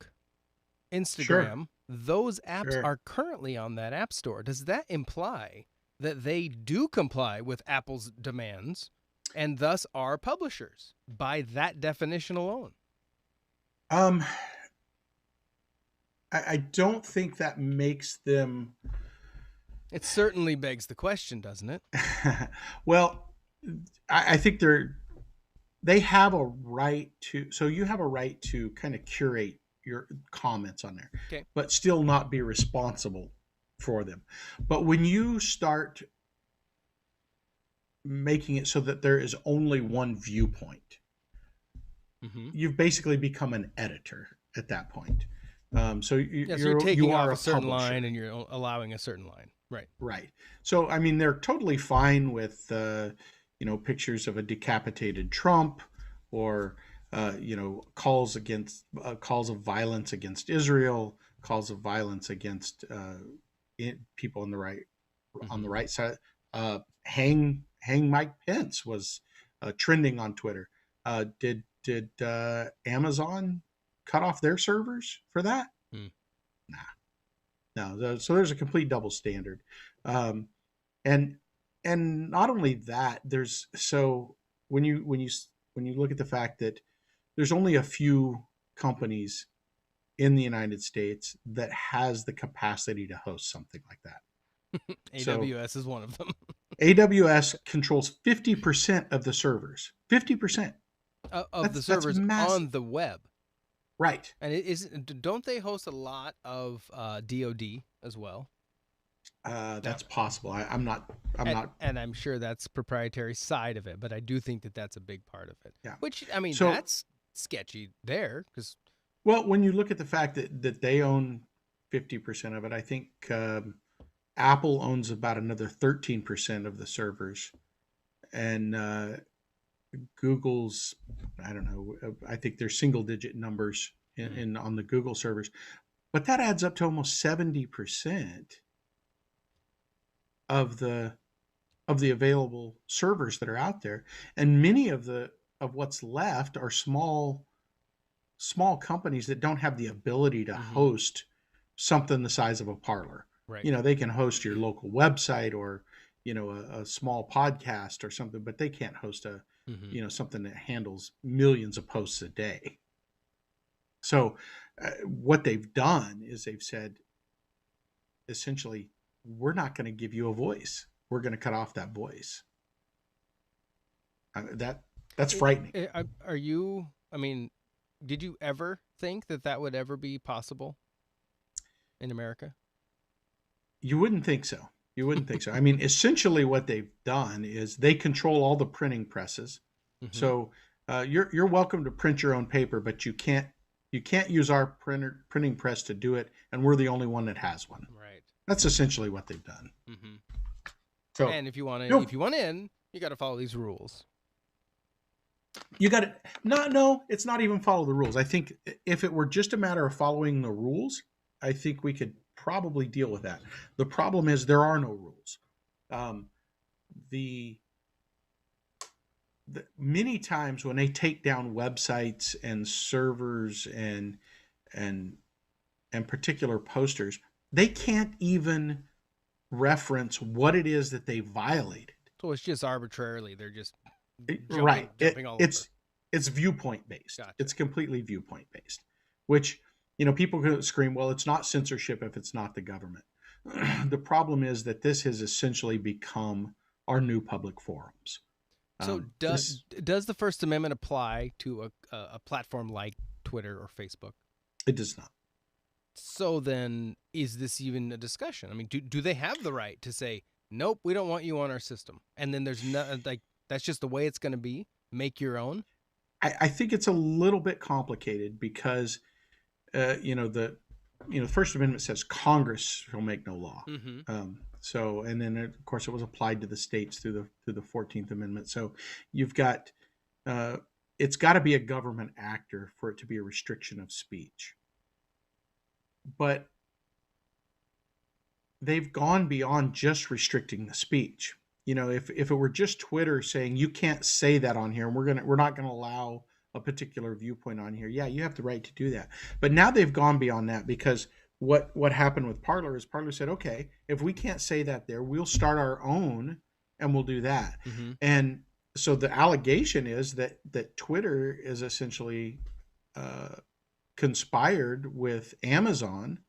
Sure. Instagram, those apps Sure. are currently on that app store. Does that imply that they do comply with Apple's demands and thus are publishers by that definition alone? Um, I don't think that makes them. It certainly begs the question, doesn't it? Well, I think they have a right to. So you have a right to kind of curate your comments on there, Okay. but still not be responsible for them. But when you start making it so that there is only one viewpoint, you've basically become an editor at that point. So So you're taking you are off a a certain publisher. line and you're allowing a certain line. Right. Right. So I mean, they're totally fine with pictures of a decapitated Trump, or calls of violence against Israel, calls of violence against people on the right side. Hang Mike Pence was trending on Twitter. Did Amazon cut off their servers for that? Hmm. No. So there's a complete double standard, um, and not only that, there's so when you look at the fact that there's only a few companies in the United States that has the capacity to host something like that. So AWS is one of them. AWS controls 50% of the servers. 50%. Of the That's servers massive. on the web. Right. And don't they host a lot of DoD as well? That's possible. I'm not. And I'm sure that's proprietary side of it, but I do think that that's a big part of it. Yeah. Which, I mean, So, that's sketchy there because well, when you look at the fact that they own 50% of it, I think Apple owns about another 13% of the servers, and Google's, I don't know, I think they're single digit numbers in on the Google servers, but that adds up to almost 70% of the available servers that are out there, and many of what's left are small companies that don't have the ability to host something the size of a Parler. right. They can host your local website, or a small podcast or something, but they can't host something that handles millions of posts a day. So what they've done is they've said, essentially, we're not going to give you a voice. We're going to cut off that voice. That's frightening. Are you? I mean, did you ever think that would ever be possible in America? You wouldn't think so. You wouldn't think so. I mean, essentially, what they've done is they control all the printing presses. So you're welcome to print your own paper, but you can't use our printing press to do it, and we're the only one that has one. Right. That's essentially what they've done. So, and if you want in, you got to follow these rules. You got to no, it's not even follow the rules. I think if it were just a matter of following the rules, I think we could probably deal with that. The problem is there are no rules. The many times when they take down websites and servers and particular posters, they can't even reference what it is that they violated. So it's just arbitrarily, they're just jumping all it's over. It's viewpoint based. Gotcha. It's completely viewpoint based, which people could scream, well, it's not censorship if it's not the government. The problem is that this has essentially become our new public forums. So does the First Amendment apply to a platform like Twitter or Facebook? It does not. So then, is this even a discussion? I mean, do they have the right to say, nope, we don't want you on our system, and then there's no that's just the way it's going to be? Make your own. I think it's a little bit complicated because, the First Amendment says Congress shall make no law. So, and then of course it was applied to the states through the 14th Amendment. So you've got it's got to be a government actor for it to be a restriction of speech. But they've gone beyond just restricting the speech. If it were just Twitter saying you can't say that on here, and we're not gonna allow a particular viewpoint on here. Yeah, you have the right to do that. But now they've gone beyond that, because what happened with Parler is Parler said, okay, if we can't say that there, we'll start our own and we'll do that. Mm-hmm. And so the allegation is that Twitter is essentially conspired with Amazon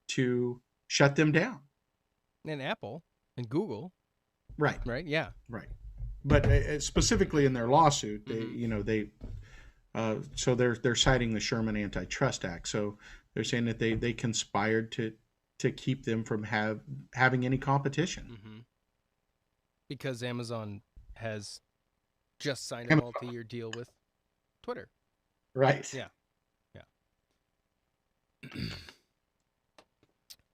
to shut them down. And Apple and Google. Right. Right. Yeah. Right. But specifically in their lawsuit, they, so they're citing the Sherman Antitrust Act. So they're saying that they conspired to keep them from having any competition. Mm-hmm. Because Amazon has just signed a multi-year deal with Twitter. Right. Yeah. Yeah.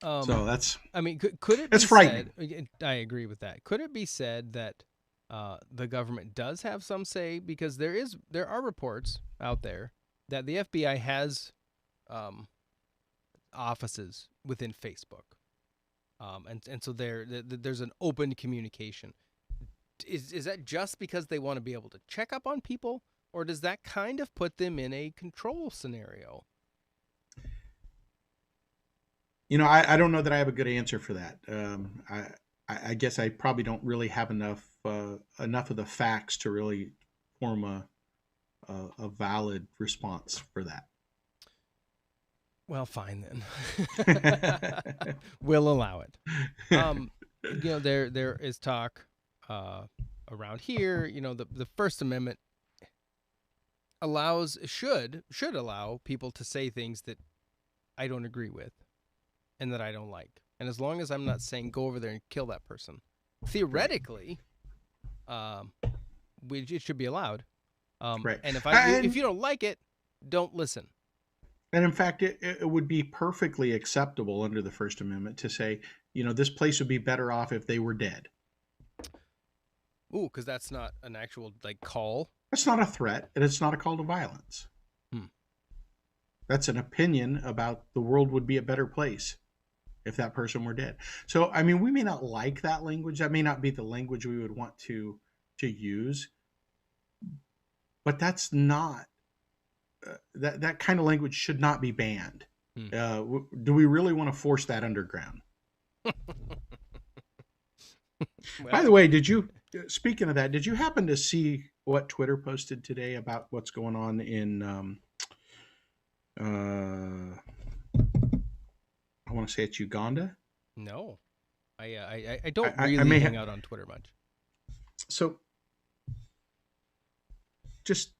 So that's. I mean, could it? That's be frightening. Said, I agree with that. Could it be said that the government does have some say, because there are reports out there that the FBI has offices within Facebook, and so there's an open communication. Is that just because they want to be able to check up on people, or does that kind of put them in a control scenario? I don't know that I have a good answer for that. I guess I probably don't really have enough of the facts to really form a valid response for that. Well, fine then. We'll allow it. There is talk around here. The First Amendment should allow people to say things that I don't agree with and that I don't like. And as long as I'm not saying go over there and kill that person, theoretically, it should be allowed. Right. And if you don't like it, don't listen. And in fact, it would be perfectly acceptable under the First Amendment to say, this place would be better off if they were dead. Ooh, because that's not an actual call. That's not a threat, and it's not a call to violence. That's an opinion about the world would be a better place if that person were dead. So, I mean, we may not like that language. That may not be the language we would want to use. But that's not that kind of language should not be banned. Do we really want to force that underground? By the way, speaking of that, did you happen to see what Twitter posted today about what's going on in I want to say it's Uganda? No, I don't really hang out on Twitter much. So just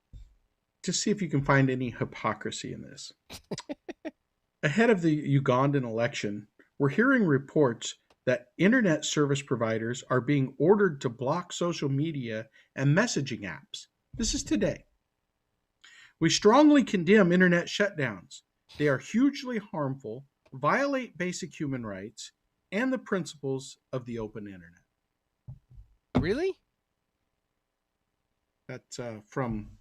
see if you can find any hypocrisy in this. Ahead of the Ugandan election, we're hearing reports that internet service providers are being ordered to block social media and messaging apps. This is today. We strongly condemn internet shutdowns. They are hugely harmful, violate basic human rights, and the principles of the open internet. Really? That's from...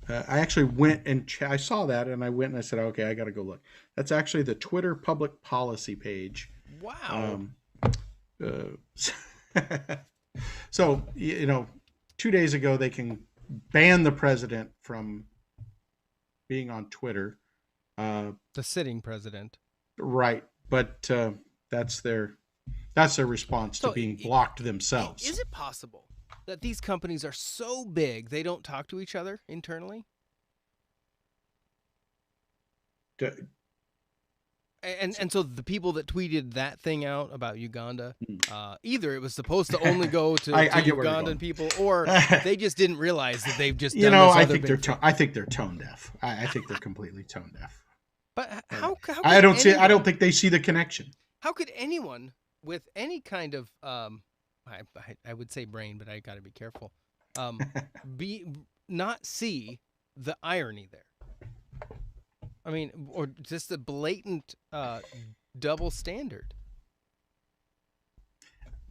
I actually went and I saw that, and I went and I said, okay, I got to go look. That's actually the Twitter public policy page. Wow. So, 2 days ago, they can ban the president from being on Twitter. The sitting president. Right. But that's their response to being blocked themselves. Is it possible that these companies are so big they don't talk to each other internally? And so the people that tweeted that thing out about Uganda, either it was supposed to only go to Ugandan people, or they just didn't realize that they've just done I think they're tone deaf. I think they're completely tone deaf. But how I don't think they see the connection. How could anyone with any kind of I would say brain, but I got to be careful. Not see the irony there. I mean, or just a blatant double standard.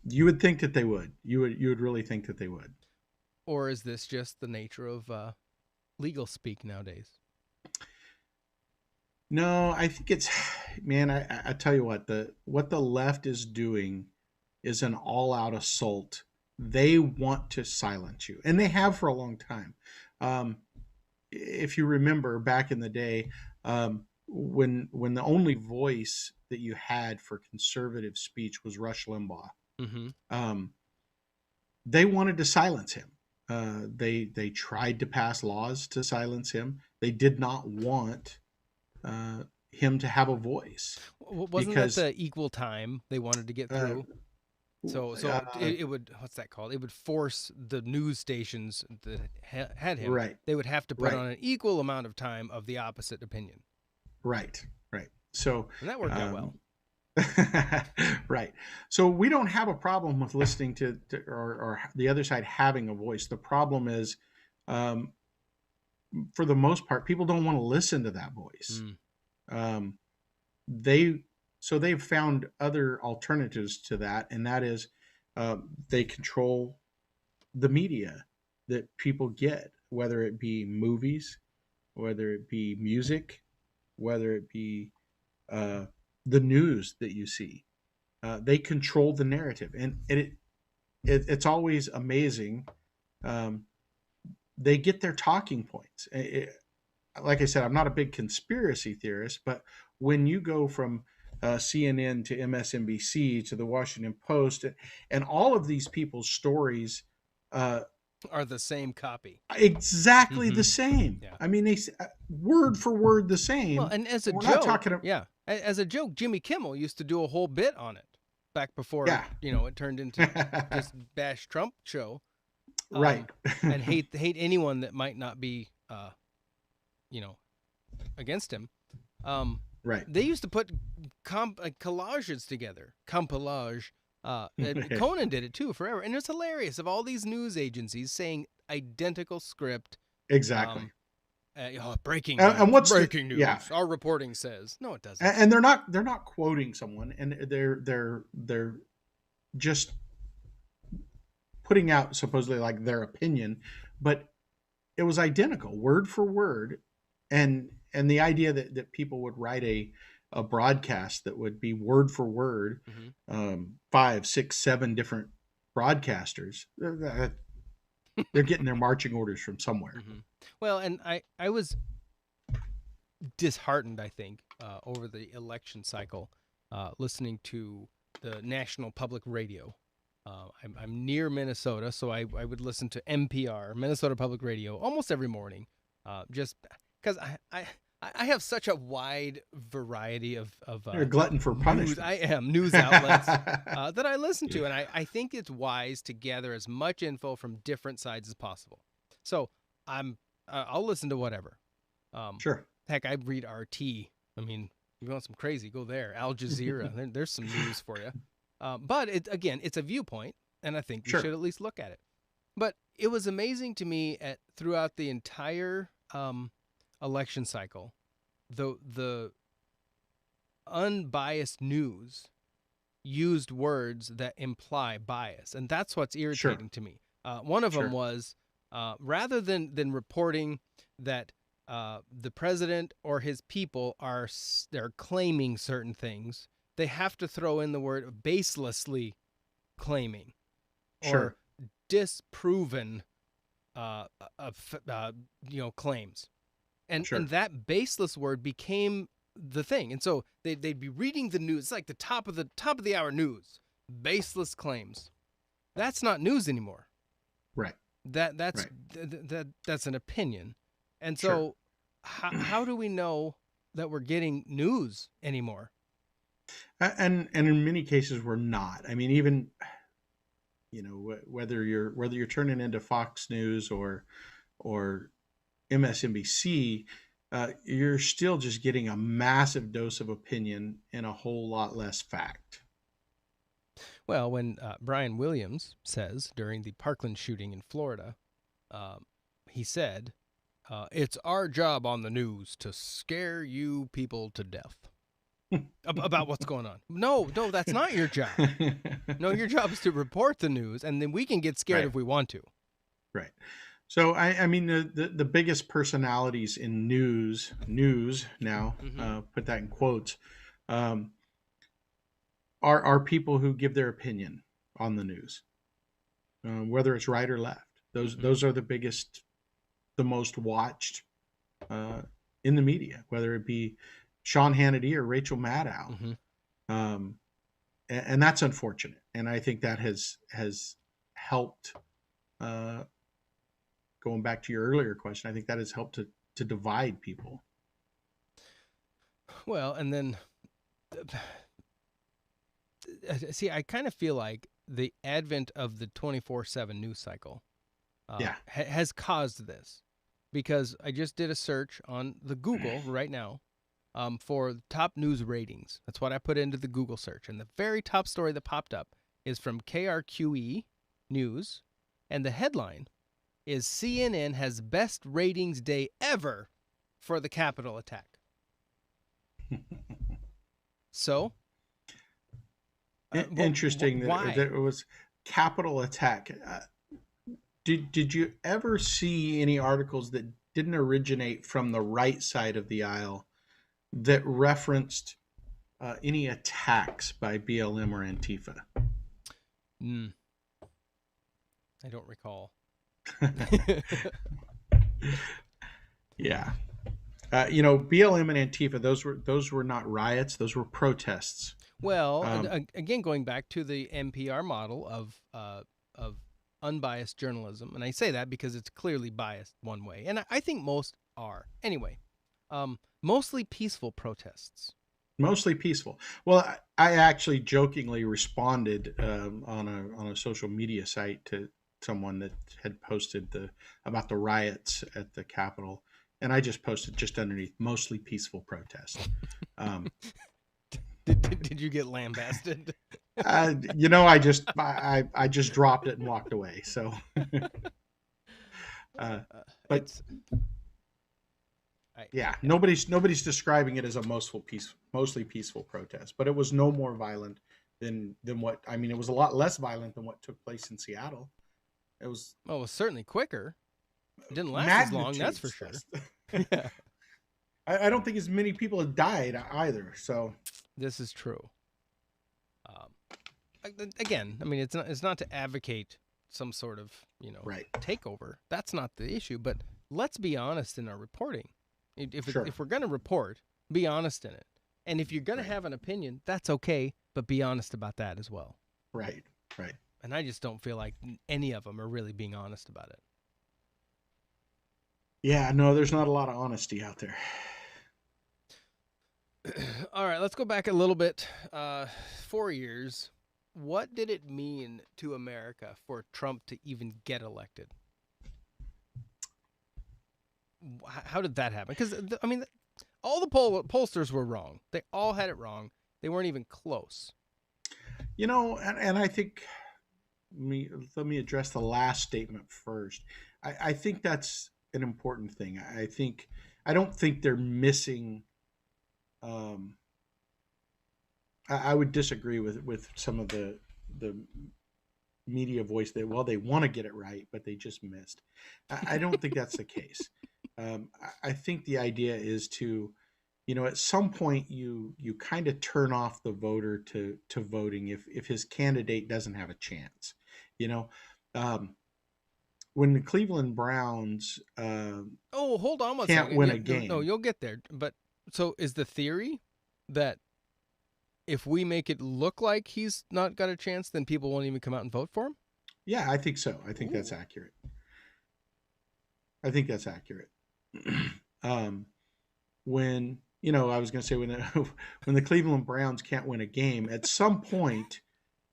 You would think that they would. You would really think that they would. Or is this just the nature of legal speak nowadays. No, I think it's, man. I tell you what the left is doing is an all out assault. They want to silence you, and they have for a long time. Um, if you remember back in the day, when the only voice that you had for conservative speech was Rush Limbaugh, Mm-hmm. they wanted to silence him. They tried to pass laws to silence him. They did not want him to have a voice Wasn't that because the equal time they wanted to get uh, through? So it would, what's that called? It would force the news stations that had him. right, They would have to put right, on an equal amount of time of the opposite opinion, right, right. So and that worked out well. right. So we don't have a problem with listening to or the other side having a voice. The problem is, um, for the most part, people don't want to listen to that voice. Um, they they've found other alternatives to that, and that is they control the media that people get, whether it be movies, whether it be music, whether it be uh, the news that you see. They control the narrative, and it's always amazing. Um, they get their talking points. Like I said, I'm not a big conspiracy theorist, but when you go from CNN to MSNBC to the Washington Post, and all of these people's stories Are the same copy. exactly the same. Yeah. I mean, they word for word the same. Well, and as a We're joke, not talking about, yeah, as a joke, Jimmy Kimmel used to do a whole bit on it back before, yeah, it turned into this bash Trump show, right, and hate anyone that might not be, against him. right. They used to put collages together, compilage. And Conan did it too forever, and it's hilarious of all these news agencies saying identical script. Exactly. Breaking news. And what's breaking news? Yeah. Our reporting says no, it doesn't. And they're not quoting someone, and they're just putting out supposedly like their opinion, but it was identical word for word, and the idea that people would write a broadcast that would be word for word, 5, 6, 7 different broadcasters. They're getting their marching orders from somewhere. Well, and I was disheartened, I think, over the election cycle, listening to the National Public Radio. I'm near Minnesota, so I would listen to NPR, Minnesota Public Radio, almost every morning, just because I have such a wide variety of You're a glutton for punishment. I am news outlets that I listen to, and I think it's wise to gather as much info from different sides as possible. So I'll listen to whatever. Sure. Heck, I read RT. I mean, if you want some crazy, go there. Al Jazeera. There's some news for you. But it's a viewpoint, and I think we should at least look at it. But it was amazing to me throughout the entire election cycle, the unbiased news used words that imply bias, and that's what's irritating to me. One of them was rather than reporting that the president or his people they're claiming certain things, they have to throw in the word baselessly claiming or disproven claims. And that baseless word became the thing. And so they'd be reading the news. It's like the top of the hour news. Baseless claims. That's not news anymore. Right. That's an opinion. And so how do we know that we're getting news anymore? And in many cases we're not. I mean, even whether you're turning into Fox News or MSNBC, you're still just getting a massive dose of opinion and a whole lot less fact. Well, when Brian Williams says during the Parkland shooting in Florida, he said, it's our job on the news to scare you people to death about what's going on. No, that's not your job. No, your job is to report the news, and then we can get scared if we want to. Right. So I mean the biggest personalities in news now, Mm-hmm. put that in quotes, um, are people who give their opinion on the news, whether it's right or left. Mm-hmm. Those are the biggest, the most watched uh, in the media, whether it be Sean Hannity or Rachel Maddow, Mm-hmm. um, and that's unfortunate. And I think that has helped. Uh, Going back to your earlier question, I think that has helped to divide people. Well, and then see, I kind of feel like the advent of the 24/7 news cycle Yeah. has caused this, because I just did a search on the Google right now for top news ratings. That's what I put into the Google search, and the very top story that popped up is from KRQE News, and the headline is CNN has best ratings day ever for the Capitol attack. So, Interesting why? that it was capital attack. Did you ever see any articles that didn't originate from the right side of the aisle that referenced any attacks by BLM or Antifa? Mm, I don't recall. Yeah, BLM and Antifa, those were not riots; those were protests. Well, Um, again, going back to the NPR model of unbiased journalism, and I say that because it's clearly biased one way, and I think most are. Anyway, mostly peaceful protests. Mostly peaceful. Well, I actually jokingly responded on a social media site to someone that had posted the about the riots at the Capitol, and I just posted just underneath mostly peaceful protest. Um, Did you get lambasted? I just dropped it and walked away. So, uh, but It's I yeah, yeah. nobody's describing it as a mostly peaceful protest, but it was no more violent than what I mean. It was a lot less violent than what took place in Seattle. It was Well, it was certainly quicker. It didn't last as long, that's for magnitudes sure. less. Yeah, I don't think as many people had died either. So this is true. Um, Again, I mean, it's not to advocate some sort of right, takeover. That's not the issue. But let's be honest in our reporting. sure, If we're gonna report, be honest in it. And if you're gonna right, have an opinion, that's okay, but be honest about that as well. right, right. And I just don't feel like any of them are really being honest about Yeah, no, there's not a lot of honesty out there. it. All right, let's go back a little bit. 4 years. What did it mean to America for Trump to even get elected? How did that happen? Because I mean, all the pollsters were wrong. They all had it wrong. They weren't even close. And I think let me address the last statement first. I think that's an important thing. I don't think they're missing. Um, I would disagree with some of the media voice that they want to get it right, but they just missed. I don't think that's the case. I think the idea is to, at some point you kind of turn off the voter to voting if his candidate doesn't have a chance. You know, um, when the Cleveland Browns Oh, hold on one can't second. win Yeah, a no, game, you'll get there. But so is the theory that if we make it look like he's not got a chance, then people won't even come out and vote for him? yeah, I think so. I think that's Ooh. accurate. I think that's accurate. um, when I was going to say when when the Cleveland Browns can't win a game, at some point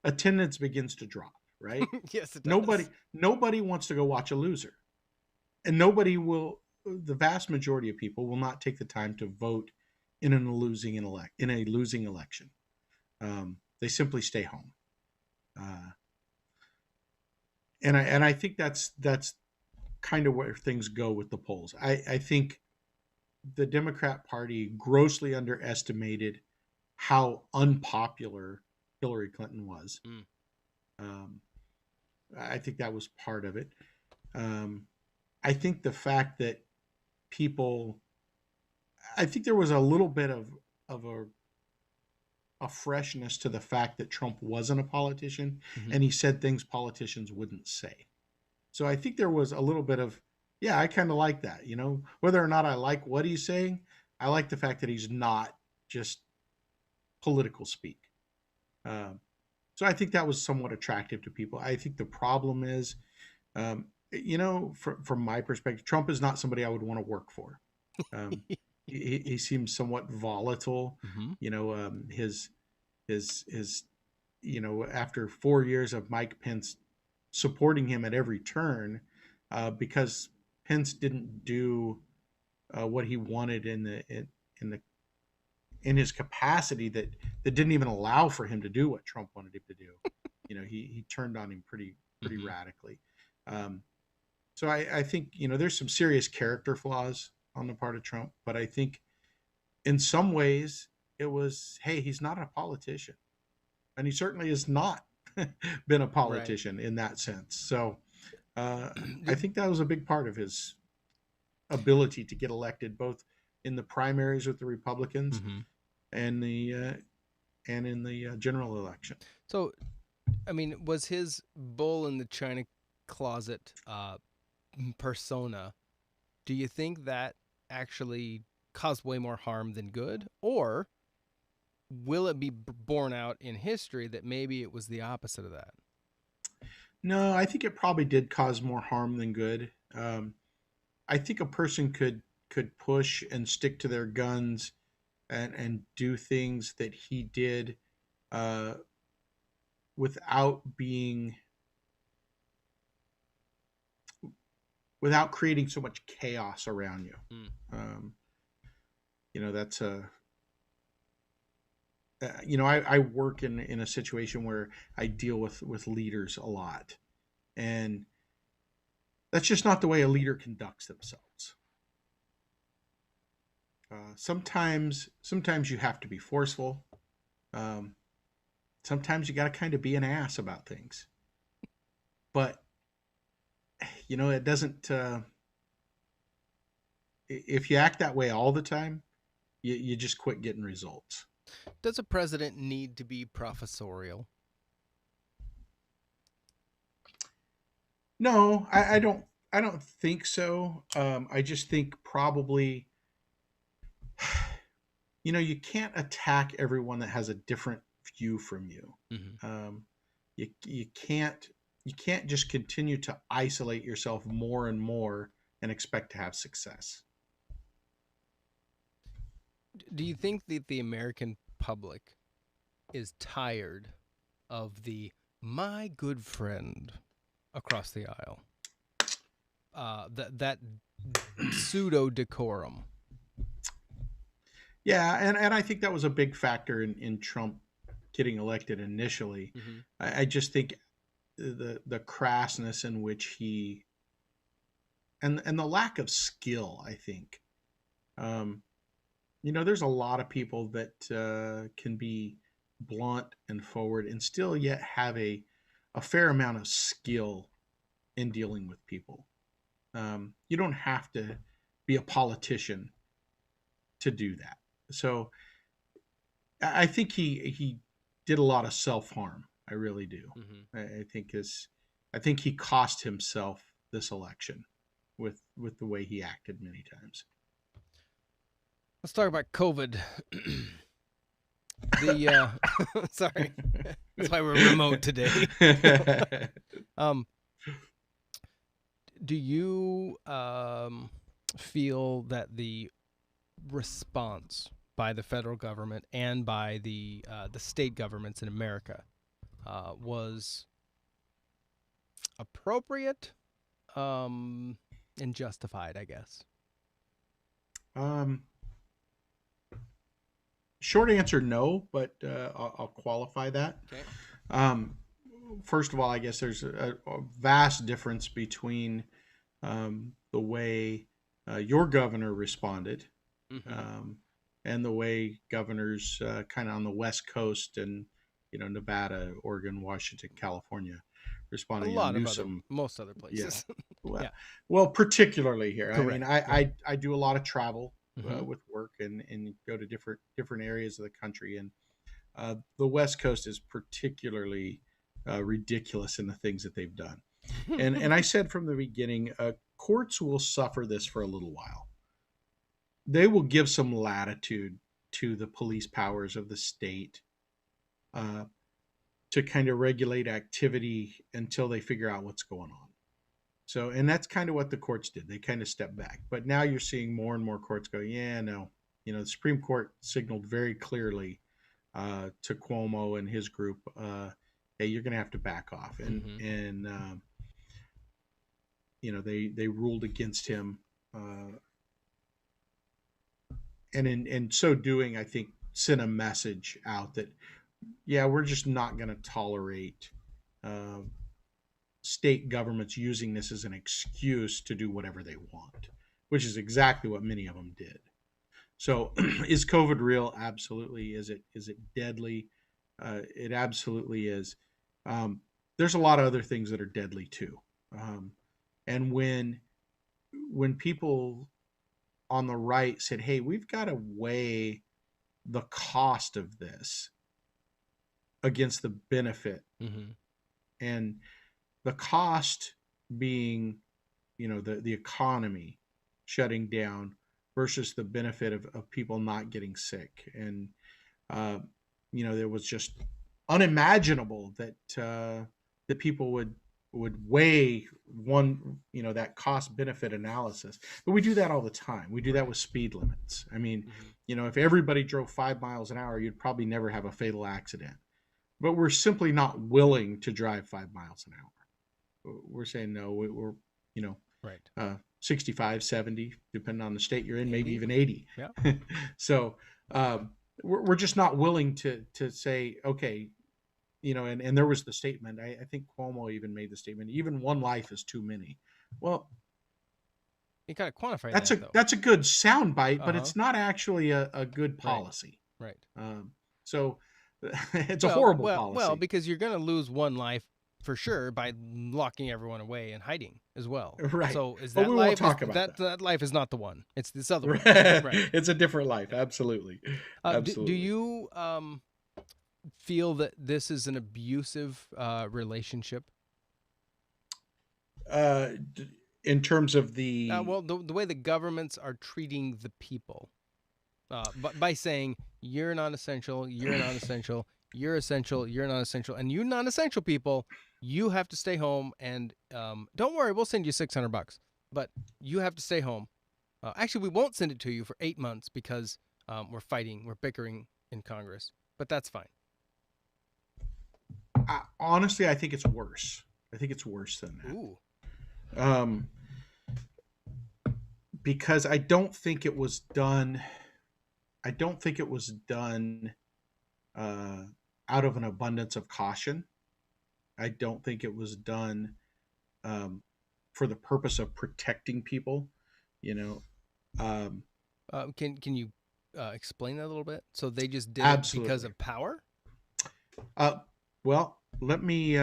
attendance begins to drop. Right? Yes, it Nobody does. nobody wants to go watch a loser, and nobody will. The vast majority of people will not take the time to vote in a losing election. They simply stay home, uh, and I think that's kind of where things go with the polls. I think the Democrat Party grossly underestimated how unpopular Hillary Clinton was. Mm. Um, I think that was part of it. Um, I think the fact that people, I think there was a little bit of a freshness to the fact that Trump wasn't a politician Hmm. and he said things politicians wouldn't say. So I think there was a little bit of, yeah, I kind of like that. Whether or not I like what he's saying, I like the fact that he's not just political speak. Um, so I think that was somewhat attractive to people. I think the problem is, from my perspective, Trump is not somebody I would want to work for. Um, he seems somewhat volatile. Hmm. His after 4 years of Mike Pence supporting him at every turn, because Pence didn't do what he wanted in the in his capacity that didn't even allow for him to do what Trump wanted him to do. He turned on him pretty Hmm. radically. Um, so I think there's some serious character flaws on the part of Trump, but I think in some ways it was, hey, he's not a politician, and he certainly has not been a Right. politician in that sense. So uh, I Did, think that was a big part of his ability to get elected, both in the primaries with the Republicans hmm. and in the general election. So, I mean, was his bull in the china closet persona? Do you think that actually caused way more harm than good, or will it be borne out in history that maybe it was the opposite of that? No, I think it probably did cause more harm than good. I think a person could push and stick to their guns and do things that he did, uh, without being without creating so much chaos around you. Mm. Um, that's a I work in a situation where I deal with leaders a lot, and that's just not the way a leader conducts themselves. Sometimes you have to be forceful. Um, Sometimes you got to kind of be an ass about things, but it doesn't. If you act that way all the time, you just quit getting results. Does a president need to be professorial? No, I don't. I don't think so. I just think probably, you can't attack everyone that has a different view from you. Hmm. Um, you can't just continue to isolate yourself more and more and expect to have success. Do you think that the American public is tired of the my good friend across the aisle? That pseudo decorum. Yeah, and I think that was a big factor in Trump getting elected initially. Hmm. I just think the crassness in which he and the lack of skill. I think, um, there's a lot of people that can be blunt and forward and still yet have a fair amount of skill in dealing with people. You don't have to be a politician to do that. So I think he did a lot of self harm. I really do. Hmm. I think he cost himself this election with the way he acted many times. Let's talk about COVID. The sorry, that's why we're remote today. um, do you feel that the response by the federal government and by the state governments in America was appropriate um, and justified? I guess. um, Short answer, no, but I'll qualify that. Okay. Um, First of all, I guess there's a vast difference between the way your governor responded, Hmm. um, and the way governors kind of on the West Coast and Nevada, Oregon, Washington, California A responded. lot of Newsom, most other yeah, places. Well, Yeah, well, particularly here. I mean, correct. Yeah. I do a lot of travel Hmm. with work and go to different areas of the country, and the West Coast is particularly ridiculous in the things that they've done. And I said from the beginning, courts will suffer this for a little while. They will give some latitude to the police powers of the state uh, to kind of regulate activity until they figure out what's going on. So, and that's kind of what the courts did. They kind of stepped back. But now you're seeing more and more courts go, yeah, no. The Supreme Court signaled very clearly to Cuomo and his group, hey, you're going to have to back off. Hmm. They ruled against him. And in so doing, I think sent a message out that, yeah, we're just not going to tolerate uh, state governments using this as an excuse to do whatever they want, which is exactly what many of them did. So, is COVID real? Absolutely. Is it deadly? It absolutely is. Um, there's a lot of other things that are deadly too. Um, and when people on the right said, "Hey, we've got to weigh the cost of this against the benefit," Hmm. and the cost being, the economy shutting down versus the benefit of people not getting sick. And uh, there was just unimaginable that people would weigh that cost benefit analysis. But we do that all the time. We do that Right. with speed limits. I mean, Hmm. if everybody drove 5 miles an hour, you'd probably never have a fatal accident. But we're simply not willing to drive 5 miles an hour. We're saying no. We're you know Right. 65, 70, depending on the state you're in, maybe 80. even 80. Yeah. So we're just not willing to say, okay, and there was the statement, I think Cuomo even made the statement, even one life is too many. Well, You gotta quantify that's that a though. that's a good soundbite, but Uh-huh. it's not actually a good Right. policy. Right. So it's a Well, horrible well, policy. because you're gonna lose one life for sure by locking everyone away and hiding as well. Right. So is But that we won't life is talk about that that. that life is not the one. It's this other one. Right. It's a different life. Yeah. Absolutely. Do Absolutely. you feel that this is an abusive relationship? Uh, in terms of the Well, the way the governments are treating the people, but by saying you're non-essential, you're non-essential, you're essential, you're non-essential, and you non-essential people, you have to stay home and don't worry, we'll send you $600, but you have to stay home. Actually, we won't send it to you for 8 months because we're bickering in Congress, but that's fine. honestly, I think it's worse. I think it's worse than Ooh. that. Because I don't think it was done. I don't think it was done uh, out of an abundance of caution. I don't think it was done um, for the purpose of protecting people. You know, um, Can you explain that a little bit? So they just did it because absolutely. of power? Uh, well, let me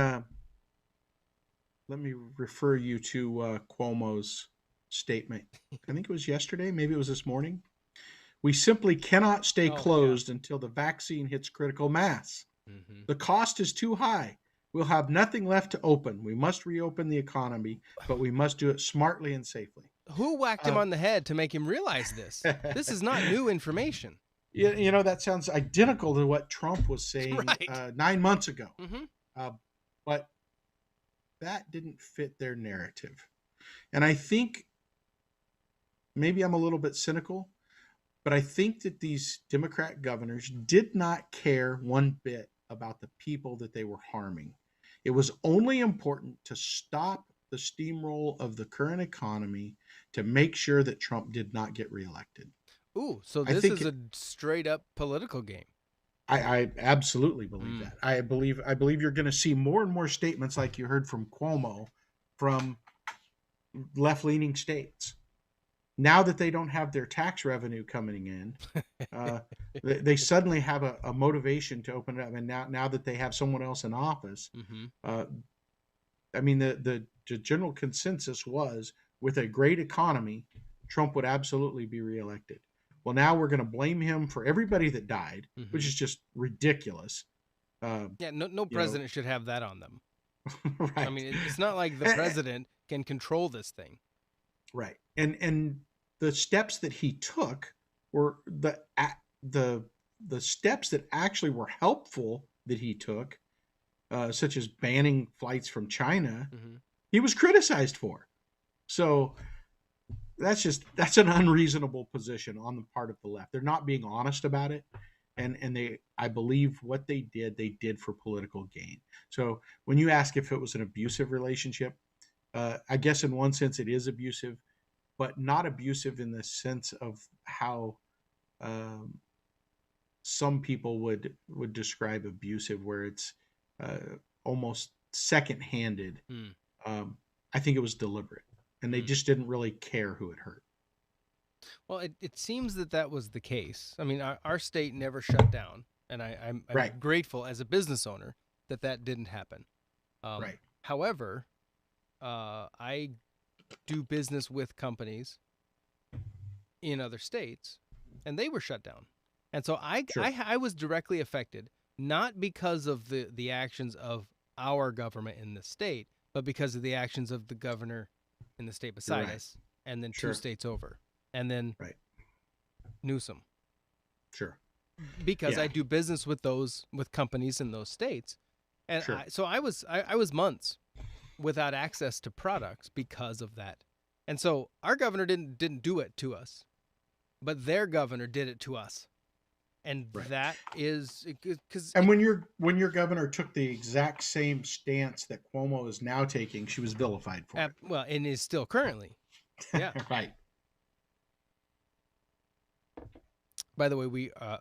refer you to Cuomo's statement. I think it was yesterday, maybe it was this morning. We simply cannot stay Oh yeah. closed until the vaccine hits critical mass. Hmm. The cost is too high. We'll have nothing left to open. We must reopen the economy, but we must do it smartly and safely. Who whacked him Uh, on the head to make him realize this? This is not new information. that sounds identical to what Trump was saying Right. 9 months ago. Hmm. Uh, but that didn't fit their narrative. And I think maybe I'm a little bit cynical, but I think that these Democrat governors did not care one bit about the people that they were harming. It was only important to stop the steamroll of the current economy to make sure that Trump did not get reelected. Ooh, so I this think is a straight up political game. I absolutely believe Mm. that. I believe you're going to see more and more statements like you heard from Cuomo from left leaning states. Now that they don't have their tax revenue coming in, uh, they suddenly have a motivation to open it up. And now that they have someone else in office, Hmm. uh, I mean, the general consensus was with a great economy, Trump would absolutely be reelected. Well, now we're going to blame him for everybody that died, which Mm-hmm. is just ridiculous. Um, Yeah, no you know, president should have that on them. I right, mean, it's not like the Eh, eh, president can control this thing. right, and the steps that he took were the the steps that actually were helpful that he took, such as banning flights from China. Mm-hmm. He was criticized for. So that's an unreasonable position on the part of the left. They're not being honest about it, and they, I believe what they did for political gain. So when you ask if it was an abusive relationship, I guess in one sense it is abusive, but not abusive in the sense of how um, some people would describe abusive, where it's almost second-handed. Mm. um, I think it was deliberate, and they Mm. just didn't really care who it hurt. Well, it seems that that was the case. I mean, our state never shut down, and I'm Right, grateful as a business owner that that didn't happen. right, However, I do business with companies in other states, and they were shut down, and so sure, I was directly affected, not because of the actions of our government in the state, but because of the actions of the governor in the state you're beside right, us, and then two sure, states over, and then right, Newsom. sure, Because yeah, I do business with companies in those states, and sure. I was months without access to products because of that, and so our governor didn't do it to us, but their governor did it to us, and Right. that is because And when your governor took the exact same stance that Cuomo is now taking, she was vilified for well, and is still currently, it. yeah. Right. By the way, we are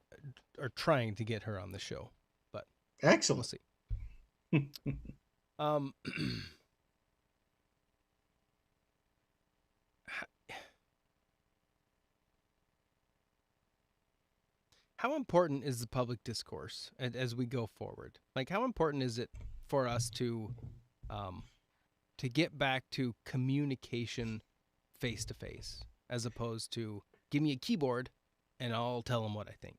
trying to get her on the show, but we'll Excellent. see. Um, how important is the public discourse as we go forward? Like, how important is it for us um, to get back to communication face to face, as opposed to give me a keyboard and I'll tell them what I think?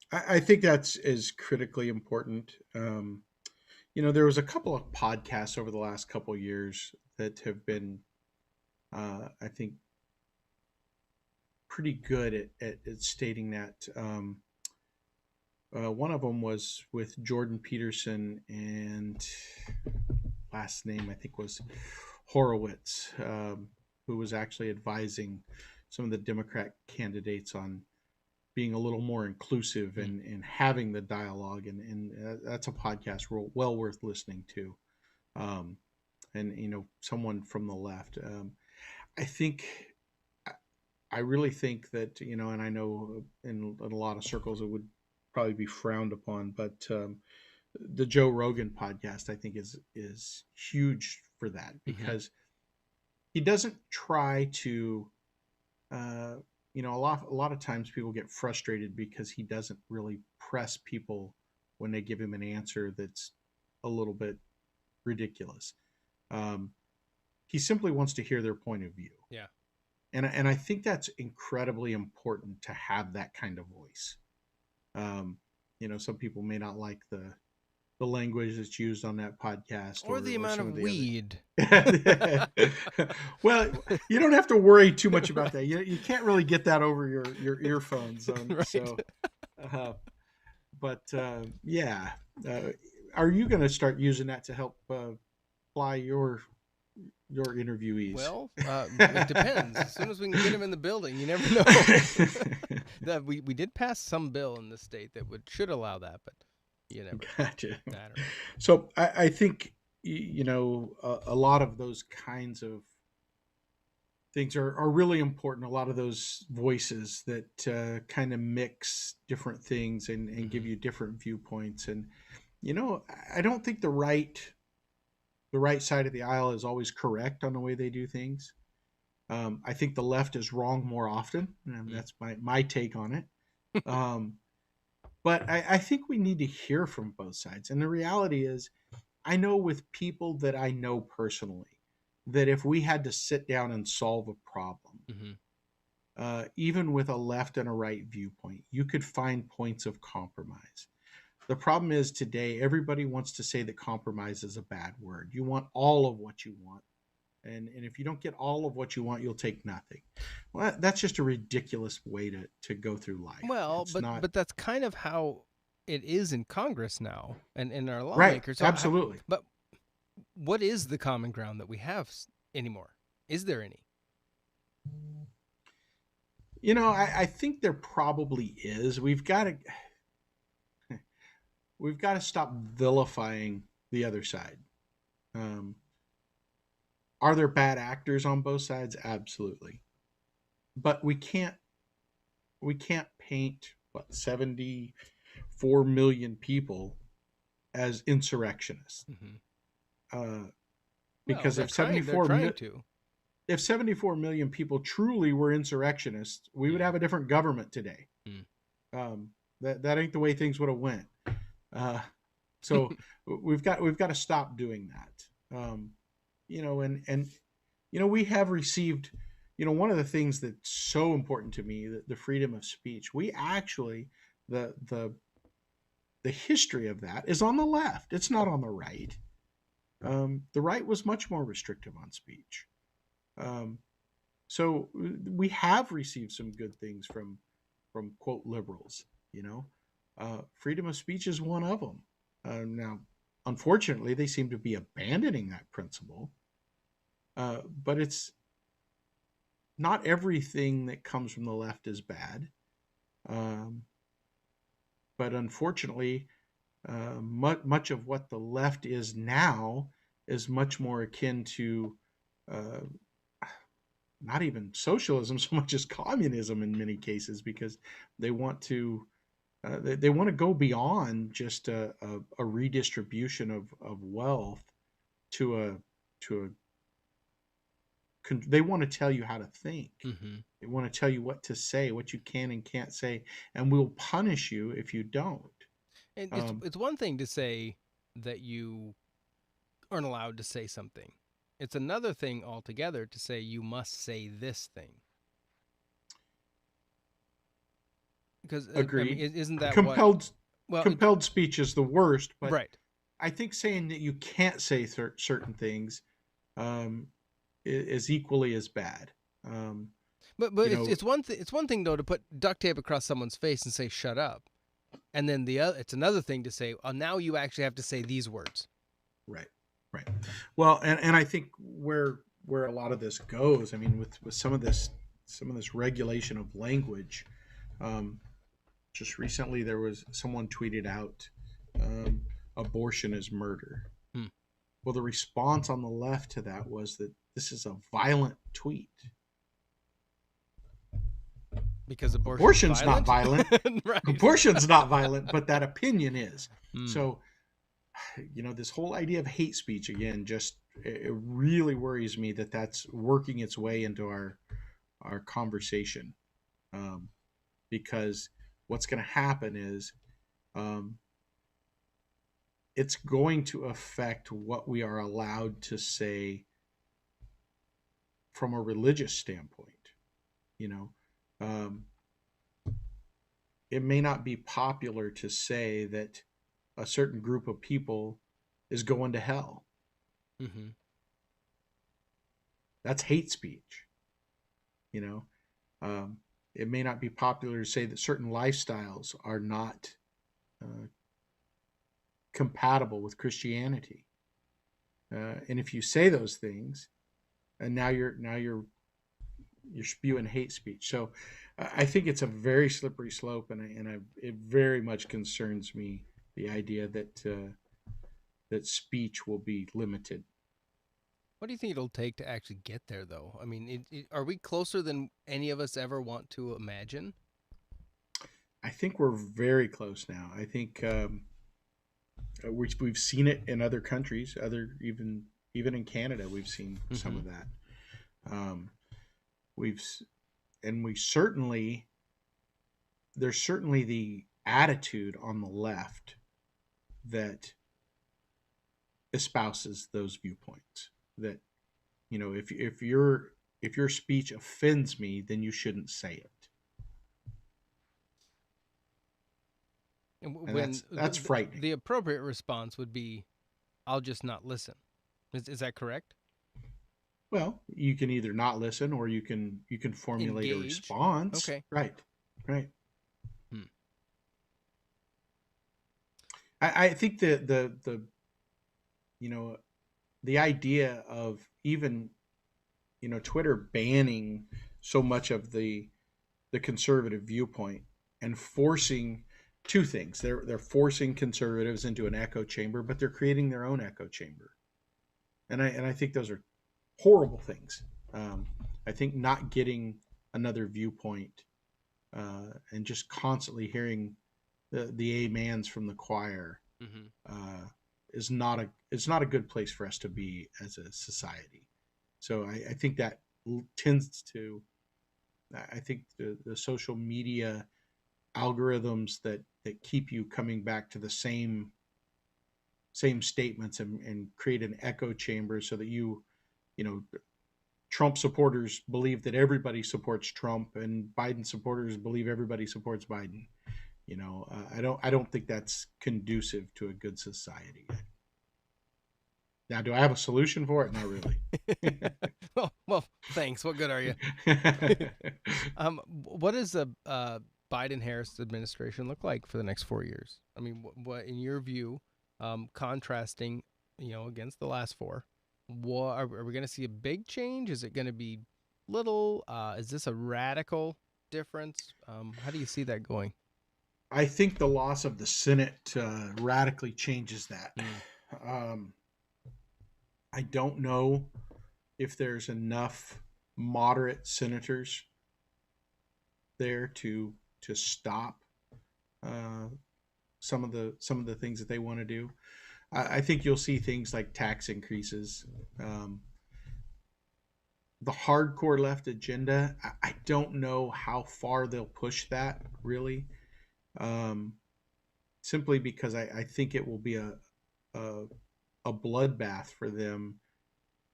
I think that's is critically important. There was a couple of podcasts over the last couple of years that have been, I think, pretty good at stating that. One of them was with Jordan Peterson, and last name I think was Horowitz, who was actually advising some of the Democrat candidates on being a little more inclusive Mm. and having the dialogue. And that's a podcast well worth listening to. Um, and, someone from the left. I think, I really think that, and I know in a lot of circles it would probably be frowned upon, but the Joe Rogan podcast, I think, is huge for that, Mm-hmm. because he doesn't try to, uh, a lot of times people get frustrated because he doesn't really press people when they give him an answer that's a little bit ridiculous. Um, he simply wants to hear their point of view, Yeah. and I think that's incredibly important to have that kind of voice. Um, some people may not like the language that's used on that podcast, Or the or amount some of of the weed. other. Well, you don't have to worry too much about that. You can't really get that over your earphones. Right. So, uh, but yeah, uh, are you going to start using that to help fly your interviewees? Well, it depends. As soon as we can get him in the building, you never know. That we did pass some bill in the state that should allow that, but you never know. Gotcha. I don't know. So I think a lot of those kinds of things are really important. A lot of those voices that kind of mix different things and give Mm-hmm. you different viewpoints. And I don't think the right side of the aisle is always correct on the way they do things. I think the left is wrong more often, and Mm. that's my take on it. Um, but I think we need to hear from both sides. And the reality is, I know with people that I know personally that if we had to sit down and solve a problem, Mm-hmm. even with a left and a right viewpoint, you could find points of compromise. The problem is today, everybody wants to say that compromise is a bad word. You want all of what you want. And if you don't get all of what you want, you'll take nothing. Well, that's just a ridiculous way to go through life. Well, It's not but that's kind of how it is in Congress now, and in our right. lawmakers. So, Absolutely. but what is the common ground that we have anymore? Is there any? I think there probably is. We've got to stop vilifying the other side. Um, are there bad actors on both sides? Absolutely, but we can't paint what 74 million people as insurrectionists. Mm-hmm. Uh, Well, because they're trying. They're trying to. if 74 million people truly were insurrectionists, we would Mm. have a different government today. Mm. That ain't the way things would have went. Uh, so we've got to stop doing that. And we have received, one of the things that's so important to me, the freedom of speech. We actually the history of that is on the left. It's not on the right. The right was much more restrictive on speech. Um, so we have received some good things from quote liberals. Freedom of speech is one of them. Now, unfortunately, they seem to be abandoning that principle. But it's not everything that comes from the left is bad. Um, but unfortunately, much of what the left is now is much more akin to uh, not even socialism so much as communism in many cases, because they want to they want to go beyond just a redistribution of wealth to a they want to tell you how to think. Mm-hmm. They want to tell you what to say, what you can and can't say, and will punish you if you don't. And Um, it's one thing to say that you aren't allowed to say something. It's another thing altogether to say you must say this thing. Because I mean, Agreed. isn't that what? Compelled Well, compelled speech is the worst, but right. I think saying that you can't say certain things um, is equally as bad. Um, But you know, it's one thing though to put duct tape across someone's face and say shut up, and then it's another thing to say, oh, now you actually have to say these words. right, right. Well, and I think where a lot of this goes, I mean, with some of this regulation of language. Um, just recently, there was someone tweeted out, um, "Abortion is murder." Hmm. Well, the response on the left to that was that this is a violent tweet. Because abortion's Abortion's not violent. violent. Right. Abortion's not violent, but that opinion is. Hmm. So, this whole idea of hate speech again, just it really worries me that that's working its way into our conversation, um, because what's going to happen is um, it's going to affect what we are allowed to say from a religious standpoint. You know, um, it may not be popular to say that a certain group of people is going to hell. Mm-hmm. That's hate speech. You know, it may not be popular to say that certain lifestyles are not uh, compatible with Christianity. And if you say those things, and you're spewing hate speech. So I think it's a very slippery slope, and it very much concerns me, the idea that speech will be limited. What do you think it'll take to actually get there, though? I mean, are we closer than any of us ever want to imagine? I think we're very close now. I think we've seen it in other countries, even in Canada, we've seen some Mm-hmm. of that. Um, we've and we certainly there's certainly the attitude on the left that espouses those viewpoints. That, you know, if your speech offends me, then you shouldn't say it. And And when that's frightening. the appropriate response would be, "I'll just not listen." Is that correct? Well, you can either not listen, or you can formulate a Engage. response. Okay. Right. Right. Hmm. I think the you know the idea of even, Twitter banning so much of the conservative viewpoint and forcing two things. They're forcing conservatives into an echo chamber, but they're creating their own echo chamber. And I think those are horrible things. I think not getting another viewpoint, and just constantly hearing the amens from the choir, Mm-hmm. is not a it's not a good place for us to be as a society. So I think that tends to I think the social media algorithms that keep you coming back to the same statements, and create an echo chamber so that you know Trump supporters believe that everybody supports Trump, and Biden supporters believe everybody supports Biden. I don't think that's conducive to a good society. Now, do I have a solution for it? Not really. Well, thanks. What good are you? What does a Biden-Harris administration look like for the next 4 years? I mean, what in your view, contrasting, against the last four, what are we going to see a big change? Is it going to be little? Is this a radical difference? How do you see that going? I think the loss of the Senate radically changes that. Mm. Um, I don't know if there's enough moderate senators there to stop uh, some of the things that they want to do. I think you'll see things like tax increases. Um, the hardcore left agenda, I don't know how far they'll push that, really. Um, Simply because I think it will be a a bloodbath for them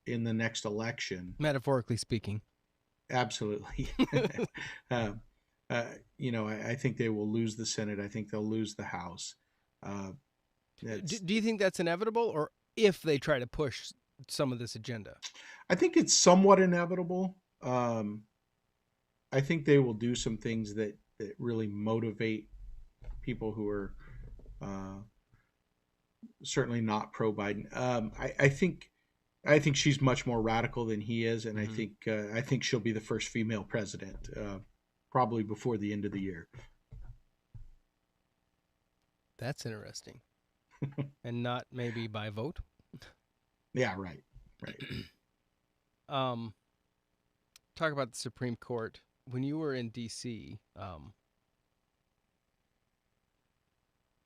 in the next election. Metaphorically speaking. Absolutely. um, I think they will lose the Senate. I think they'll lose the House. Uh, do, that's. do you think that's inevitable, or if they try to push some of this agenda? I think it's somewhat inevitable. I think they will do some things that really motivate people who are uh, certainly not pro Biden. I think she's much more radical than he is, and Mm-hmm. I think she'll be the first female president, probably before the end of the year. That's interesting. And not maybe by vote. Yeah, right, right. um, Talk about the Supreme Court. When you were in D.C.,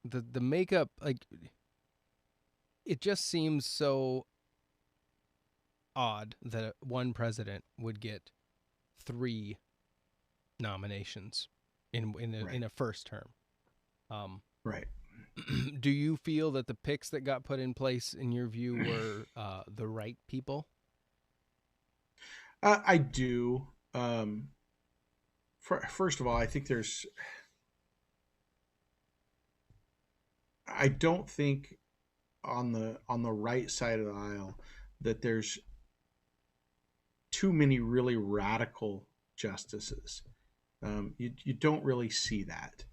the makeup, like, it just seems so odd that one president would get three nominations in Right, a first term. Um, right. do you feel that the picks that got put in place, in your view, were the right people? I do. First of all, I think I don't think on the right side of the aisle that there's too many really radical justices. You don't really see that.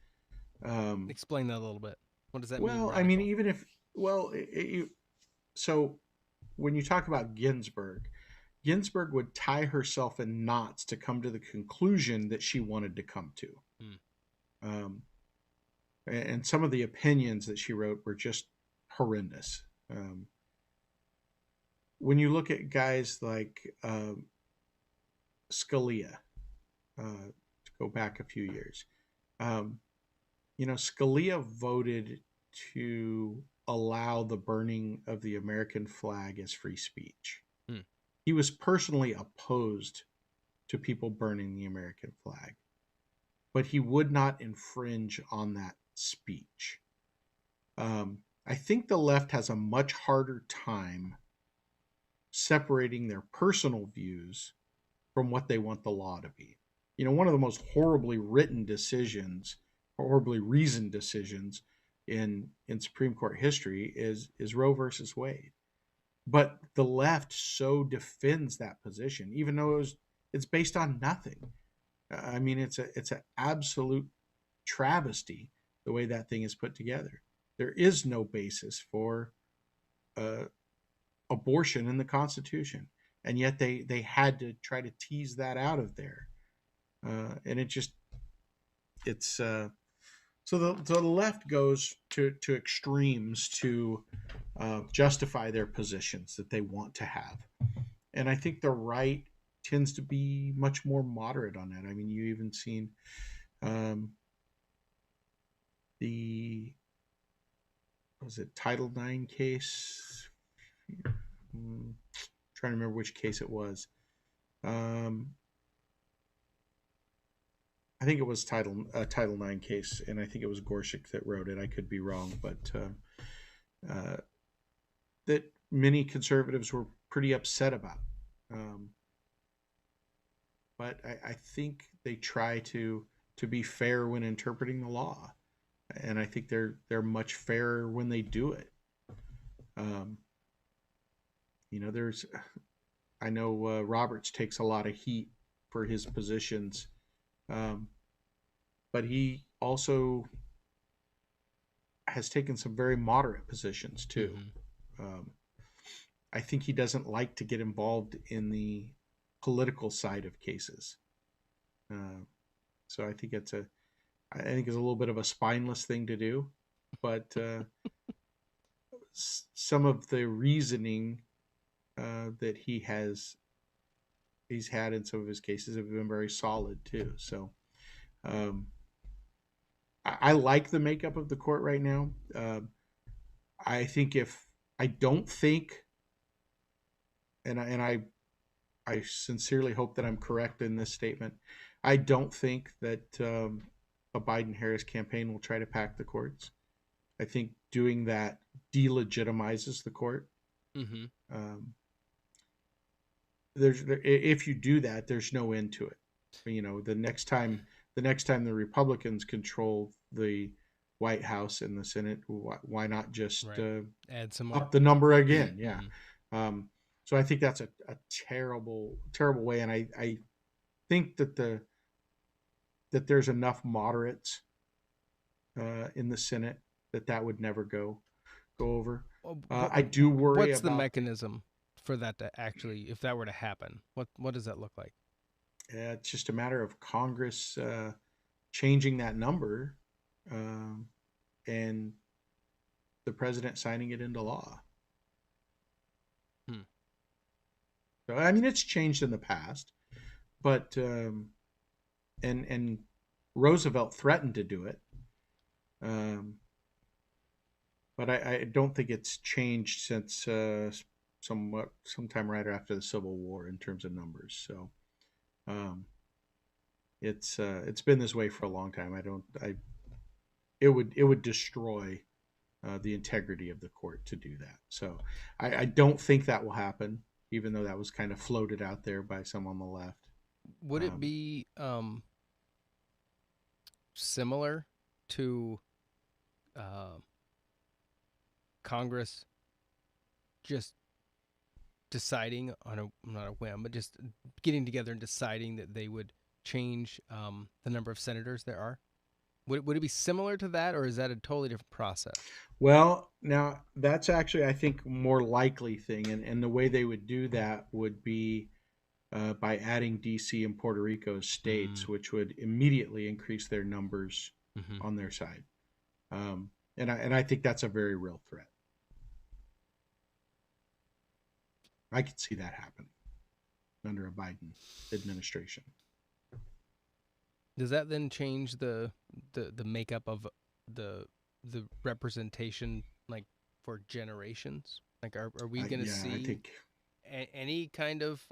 Um, Explain that a little bit. What does that mean, well, I mean, radical? even if well, so when you talk about Ginsburg would tie herself in knots to come to the conclusion that she wanted to come to. Mm. Um, and some of the opinions that she wrote were just horrendous. When you look at guys like Scalia, to go back a few years, um, Scalia voted to allow the burning of the American flag as free speech. Mm. He was personally opposed to people burning the American flag, but he would not infringe on that speech. I think the left has a much harder time separating their personal views from what they want the law to be. One of the most horribly written decisions, horribly reasoned decisions in Supreme Court history is Roe versus Wade. But the left so defends that position, even though it's based on nothing. I mean, it's an absolute travesty the way that thing is put together. There is no basis for uh, abortion in the Constitution, and yet they had to try to tease that out of there, and it's so the left goes to extremes to justify their positions that they want to have, and I think the right tends to be much more moderate on that. I mean, you even seen um, the was it Title IX case? Trying to remember which case it was. Um, I think it was Title IX case, and I think it was Gorsuch that wrote it. I could be wrong, but uh, that many conservatives were pretty upset about. Um, but I think they try to be fair when interpreting the law, and I think they're much fairer when they do it. Um, there's I know Roberts takes a lot of heat for his positions, um, but he also has taken some very moderate positions too. Um, I think he doesn't like to get involved in the political side of cases. So I think it's a little bit of a spineless thing to do, but some of the reasoning that he's had in some of his cases have been very solid too. So um, I like the makeup of the court right now. I think if I don't think, and I sincerely hope that I'm correct in this statement. I don't think that a Biden-Harris campaign will try to pack the courts. I think doing that delegitimizes the court. Mm-hmm. If you do that, there's no end to it. The next time the Republicans control the White House and the Senate, why not just add some more up the number again? Yeah. Mm-hmm. So I think that's a terrible, terrible way, and I think that there's enough moderates in the Senate that would never go over. I do worry what's the about. mechanism for that to actually, if that were to happen? What does that look like? It's just a matter of Congress changing that number, and the president signing it into law. So I mean, it's changed in the past, but and Roosevelt threatened to do it, but I don't think it's changed since sometime right after the Civil War in terms of numbers. So it's been this way for a long time. It would destroy the integrity of the court to do that. So I don't think that will happen, even though that was kind of floated out there by some on the left. Would it be similar to Congress just deciding on not a whim, but just getting together and deciding that they would change the number of senators there are? Would it be similar to that, or is that a totally different process? Well, now that's actually, I think, more likely thing, and the way they would do that would be by adding DC and Puerto Rico as states, which would immediately increase their numbers on their side, and I think that's a very real threat. I could see that happening under a Biden administration. Does that then change the makeup of the representation, like, for generations? Like, are we going to see any kind of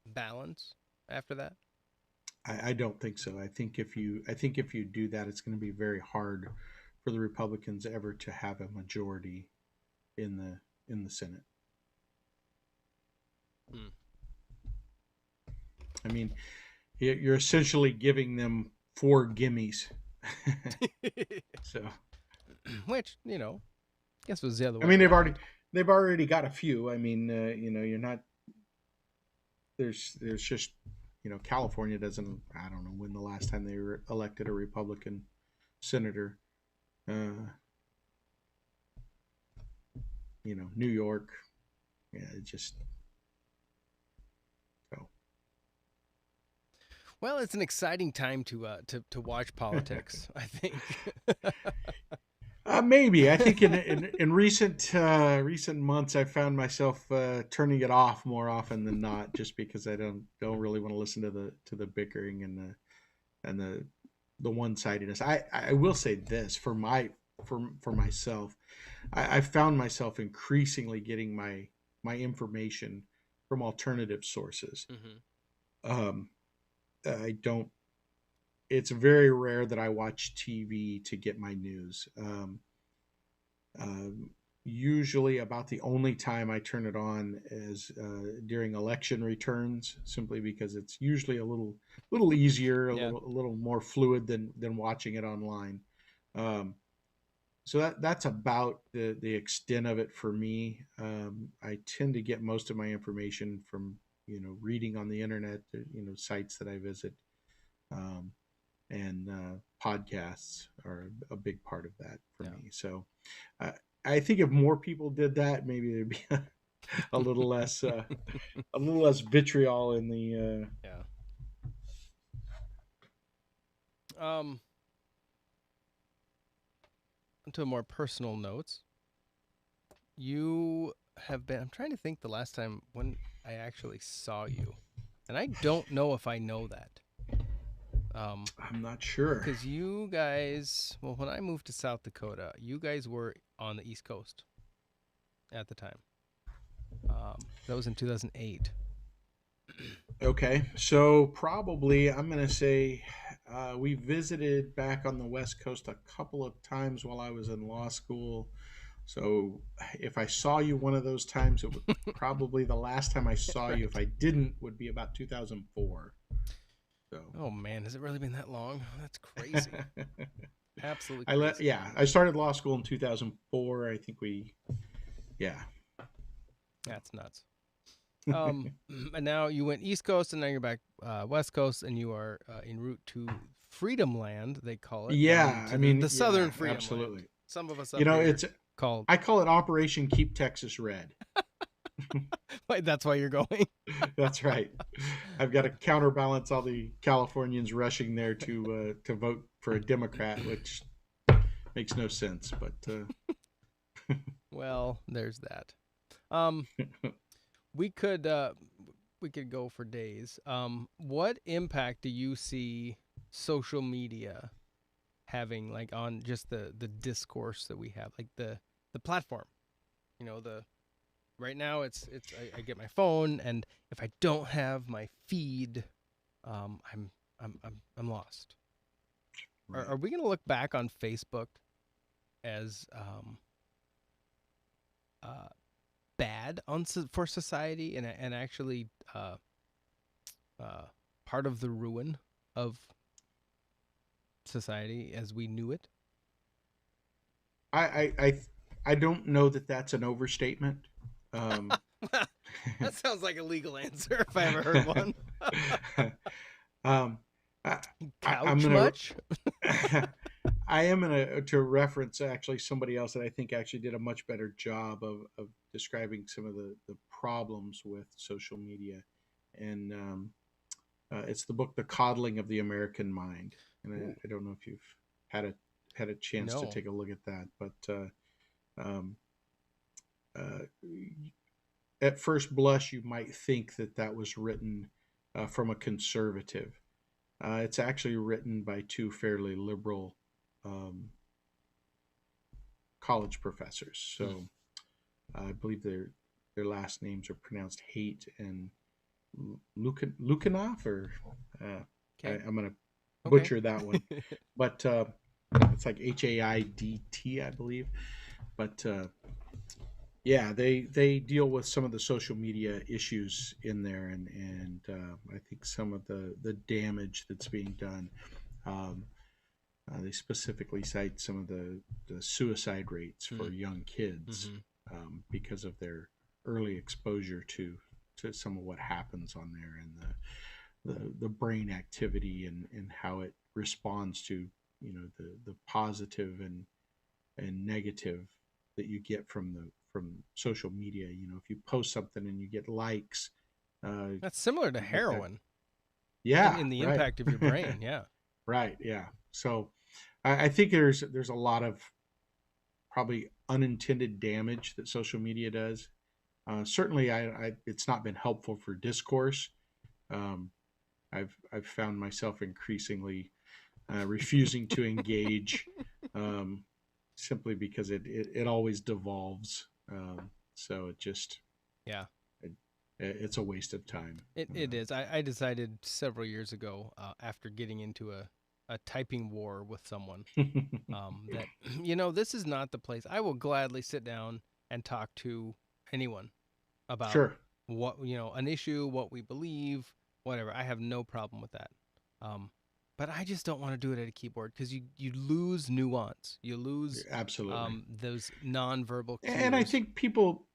balance after that? I don't think so. I think if you do that, it's going to be very hard for the Republicans ever to have a majority in the Senate. Hmm. I mean, you're essentially giving them 4 gimmies. So, Which, you know, I guess was the other I way mean, around. they've already got a few. I mean, you're not there's just California doesn't. I don't know when the last time they were elected a Republican senator. Uh, New York. Yeah, it just so. Well, it's an exciting time to watch politics, I think. Maybe I think in recent months I found myself turning it off more often than not, just because I don't really want to listen to the bickering and the one sidedness. I will say this for myself, I found myself increasingly getting my information from alternative sources. Hmm. Um, I don't. It's very rare that I watch TV to get my news. Um, Usually, about the only time I turn it on is during election returns, simply because it's usually a little easier, Yeah. a little more fluid than watching it online. Um, so that's about the extent of it for me. I tend to get most of my information from reading on the internet, sites that I visit, um, and podcasts are a big part of that for Yeah. me. So uh, I think if more people did that, maybe there'd be a little less a little less vitriol in the. Yeah. Um, to more personal notes, you have been. I'm trying to think the last time when I actually saw you, and I don't know if I know that. I'm not sure. Because you guys, well, when I moved to South Dakota, you guys were on the East Coast at the time. That was in 2008. Okay, so probably I'm going to say we visited back on the West Coast a couple of times while I was in law school. So if I saw you one of those times, it would probably the last time I saw you. If Right. I didn't, would be about 2004. So Oh man, has it really been that long? That's crazy. Absolutely crazy. yeah, I started law school in 2004. I think yeah. That's nuts. And now you went East Coast, and now you're back West Coast, and you are en route to Freedom Land. They call it down Yeah, to I mean, the yeah, Southern Freedom Land. absolutely. Some of us up here It's called. I call it Operation Keep Texas Red. Wait, that's why you're going. That's right. I've got to counterbalance all the Californians rushing there to vote for a Democrat, which makes no sense. But Well, there's that. Um, we could uh, we could go for days. What impact do you see social media having, like, on just the discourse that we have, like the platform? The right now it's I get my phone, and if I don't have my feed, I'm lost. Are, right. are we gonna look back on Facebook as uh bad for society, and actually uh part of the ruin of society as we knew it? I I I, I don't know that that's an overstatement. Um, That sounds like a legal answer if I ever heard one. um, I, I'm Couch gonna much? I am gonna to reference actually somebody else that I think actually did a much better job of describing some of the problems with social media, and it's the book "The Coddling of the American Mind," and Ooh, I don't know if you've had a had a chance to no. take a look at that, but um, uh, at first blush you might think that that was written from a conservative. It's actually written by two fairly liberal um, college professors. Hmm. So I believe their last names are pronounced Haight and Lukanoff, or uh, Okay. I'm going to Okay. butcher that one. But it's like HAIDT, I believe. But yeah, they deal with some of the social media issues in there, and I think some of the damage that's being done. Um, they specifically cite some of the suicide rates for young kids Mm-hmm. because of their early exposure to some of what happens on there, and the brain activity, and how it responds to, the positive and negative that you get from social media. If you post something and you get likes, That's similar to you get that. heroin Yeah, in the right. impact of your brain. Yeah. Right, yeah. So I think there's a lot of probably unintended damage that social media does. Certainly, it's not been helpful for discourse. Um, I've found myself increasingly refusing to engage, um, simply because it always devolves. So it just Yeah. it, it's a waste of time. It is. I decided several years ago, after getting into a typing war with someone, that this is not the place. I will gladly sit down and talk to anyone about Sure. what an issue, what we believe, whatever. I have no problem with that. Um, but I just don't want to do it at a keyboard because you lose nuance, you lose Absolutely. those nonverbal And I cues. think people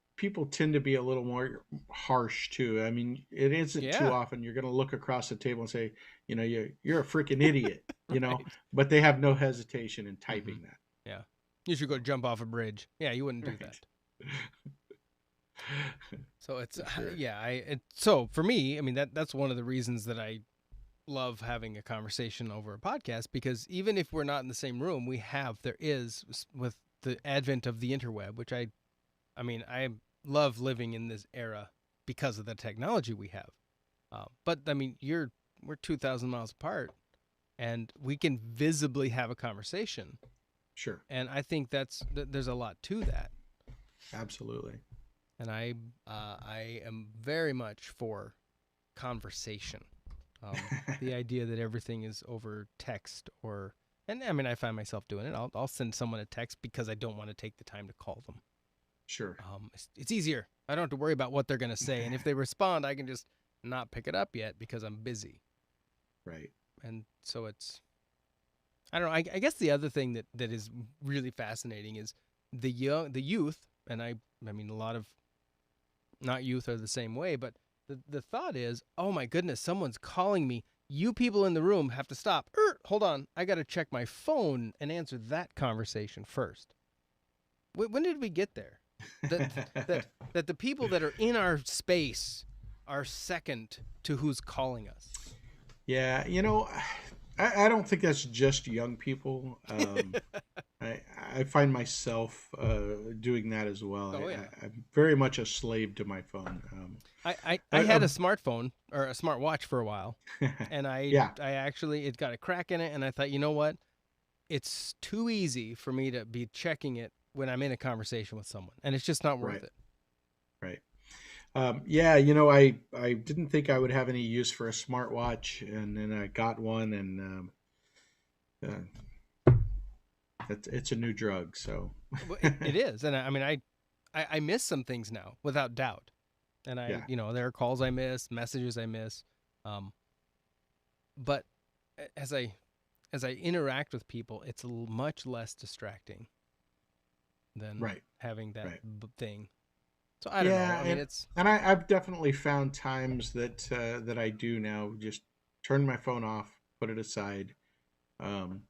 tend to be a little more harsh too. I mean, it isn't too Yeah, often you're going to look across the table and say, you're a freaking idiot, right. but they have no hesitation in Hmm. typing that. Yeah, you should go jump off a bridge. Yeah, you wouldn't do Right. that. So it's For sure. yeah. So for me, I mean that's one of the reasons that I love having a conversation over a podcast, because even if we're not in the same room, there is, with the advent of the interweb, which I mean, I love living in this era because of the technology we have. But I mean, we're 2,000 miles apart, and we can visibly have a conversation, Sure. and I think there's a lot to that, Absolutely. and I am very much for conversation. The idea that everything is over text, and I mean, I find myself doing it. I'll send someone a text because I don't want to take the time to call them. Sure. It's easier. I don't have to worry about what they're going to say. And if they respond, I can just not pick it up yet because I'm busy. Right. And so I don't know. I guess the other thing that is really fascinating is the youth. And I mean, a lot of not youth are the same way, but the thought is, oh my goodness, someone's calling me. You people in the room have to stop. Hold on. I got to check my phone and answer that conversation first. When did we get there? That the people that are in our space are second to who's calling us. Yeah, I don't think that's just young people. I I find myself doing that as well. Oh yeah. I'm very much a slave to my phone. I Uh, had a smartphone or a smartwatch for a while, and yeah, I actually, it got a crack in it, and I thought, you know what? It's too easy for me to be checking it when I'm in a conversation with someone, and it's just not worth right, it. right. Yeah, I didn't think I would have any use for a smartwatch, and then I got one, and it's a new drug. So Well, it is, and I mean, I miss some things now without doubt, and yeah, there are calls I miss, messages I miss, um, but as I interact with people, it's much less distracting than right, having that right. thing. So I don't know. Yeah, I mean, and it's I've definitely found times that I do now just turn my phone off, put it aside, um,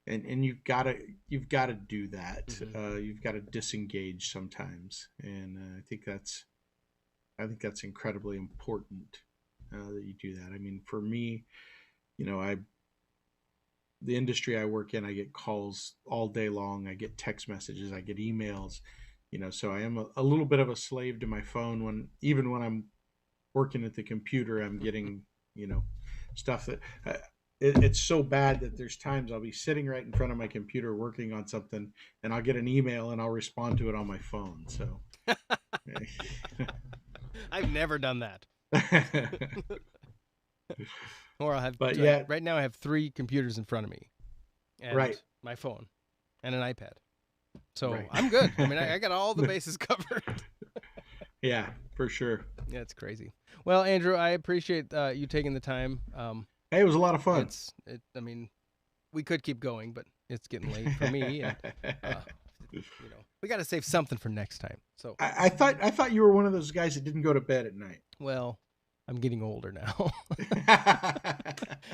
and you've got to do that. mhm. You've got to disengage sometimes, and I think that's incredibly important that you do that. I mean, for me, I the industry I work in, I get calls all day long. I get text messages. I get emails. So I am a little bit of a slave to my phone even when I'm working at the computer. I'm getting stuff that it's so bad that there's times I'll be sitting right in front of my computer working on something, and I'll get an email and I'll respond to it on my phone. So, I've never done that. Or I'll have but yeah, right now I have 3 computers in front of me, and right. my phone, and an iPad. So Right. I'm good. I mean, I got all the bases covered. Yeah, for sure. Yeah, it's crazy. Well, Andrew, I appreciate you taking the time. Hey, it was a lot of fun. I mean, we could keep going, but it's getting late for me, and we got to save something for next time. So I thought you were one of those guys that didn't go to bed at night. well, I'm getting older now,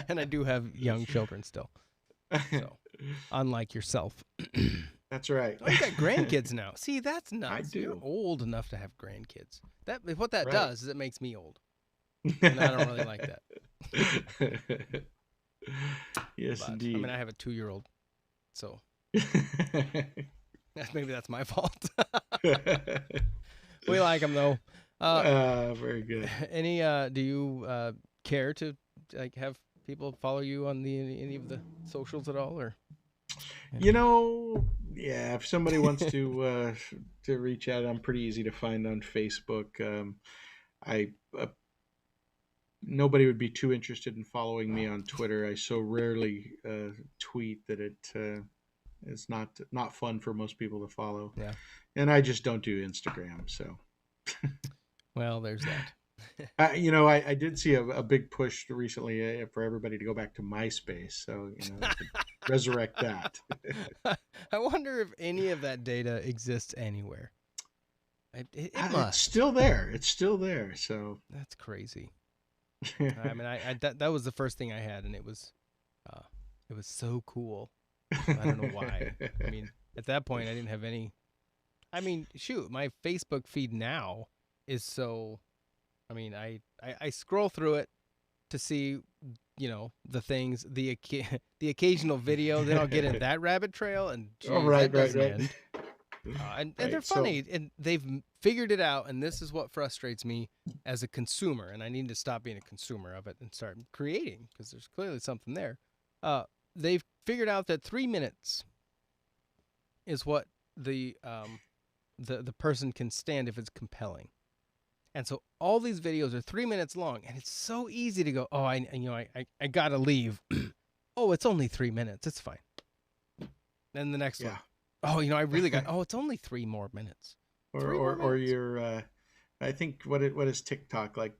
and I do have young children still. So, unlike yourself. That's right. Oh, you got grandkids now. See, that's nuts. I do. You're old enough to have grandkids. What that Right. does is it makes me old, and I don't really like that. Yes, But, indeed. I mean, I have a 2-year-old, so maybe that's my fault. We like them though. Very good. Do you care to have people follow you on any of the socials at all, or? Yeah, if somebody wants to reach out, I'm pretty easy to find on Facebook. I Nobody would be too interested in following me on Twitter. I so rarely tweet that it is not fun for most people to follow. Yeah. And I just don't do Instagram. So, well, there's that. I did see a big push recently for everybody to go back to MySpace. So, resurrect that. I wonder if any of that data exists anywhere. It must. It's still there. It's still there. So that's crazy. I mean, that was the first thing I had, and it was so cool. I don't know why. I mean, at that point, I didn't have any. I mean, shoot, my Facebook feed now is so. I mean, I scroll through it to see, the things, the occasional video. Then I'll get in that rabbit trail, and geez, that doesn't end. And they're funny, and they've figured it out, and this is what frustrates me as a consumer, and I need to stop being a consumer of it and start creating, because there's clearly something there. They've figured out that 3 minutes is what the person can stand if it's compelling. And so all these videos are 3 minutes long, and it's so easy to go, oh, I gotta leave. Oh, it's only 3 minutes. It's fine. Then the next one. Oh, I really got. Oh, it's only 3 more minutes. Or you're. I think what is TikTok, like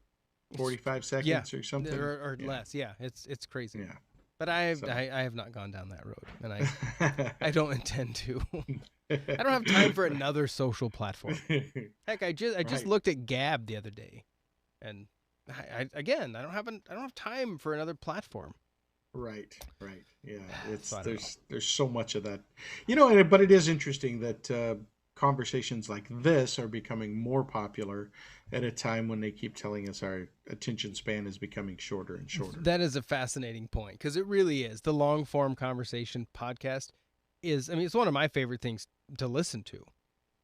45 seconds or something, or less. Yeah, it's crazy. Yeah. But I have not gone down that road, and I don't intend to. I don't have time for another social platform. Heck, I just looked at Gab the other day, and I don't have time for another platform. Right. Yeah, there's so much of that, but it is interesting that conversations like this are becoming more popular at a time when they keep telling us our attention span is becoming shorter and shorter. That is a fascinating point, because it really is. The long form conversation podcast is, I mean, it's one of my favorite things to listen to.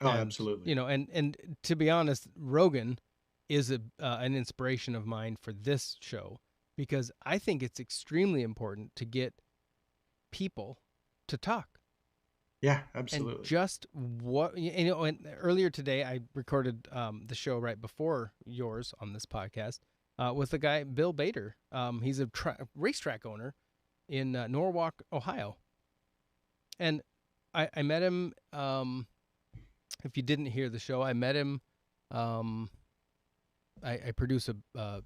Oh, absolutely. And to be honest, Rogan is an inspiration of mine for this show, because I think it's extremely important to get people to talk. Yeah, absolutely. And just and earlier today I recorded the show right before yours on this podcast with the guy, Bill Bader. He's a racetrack owner in Norwalk, Ohio. And I met him, if you didn't hear the show, I met him. I produce a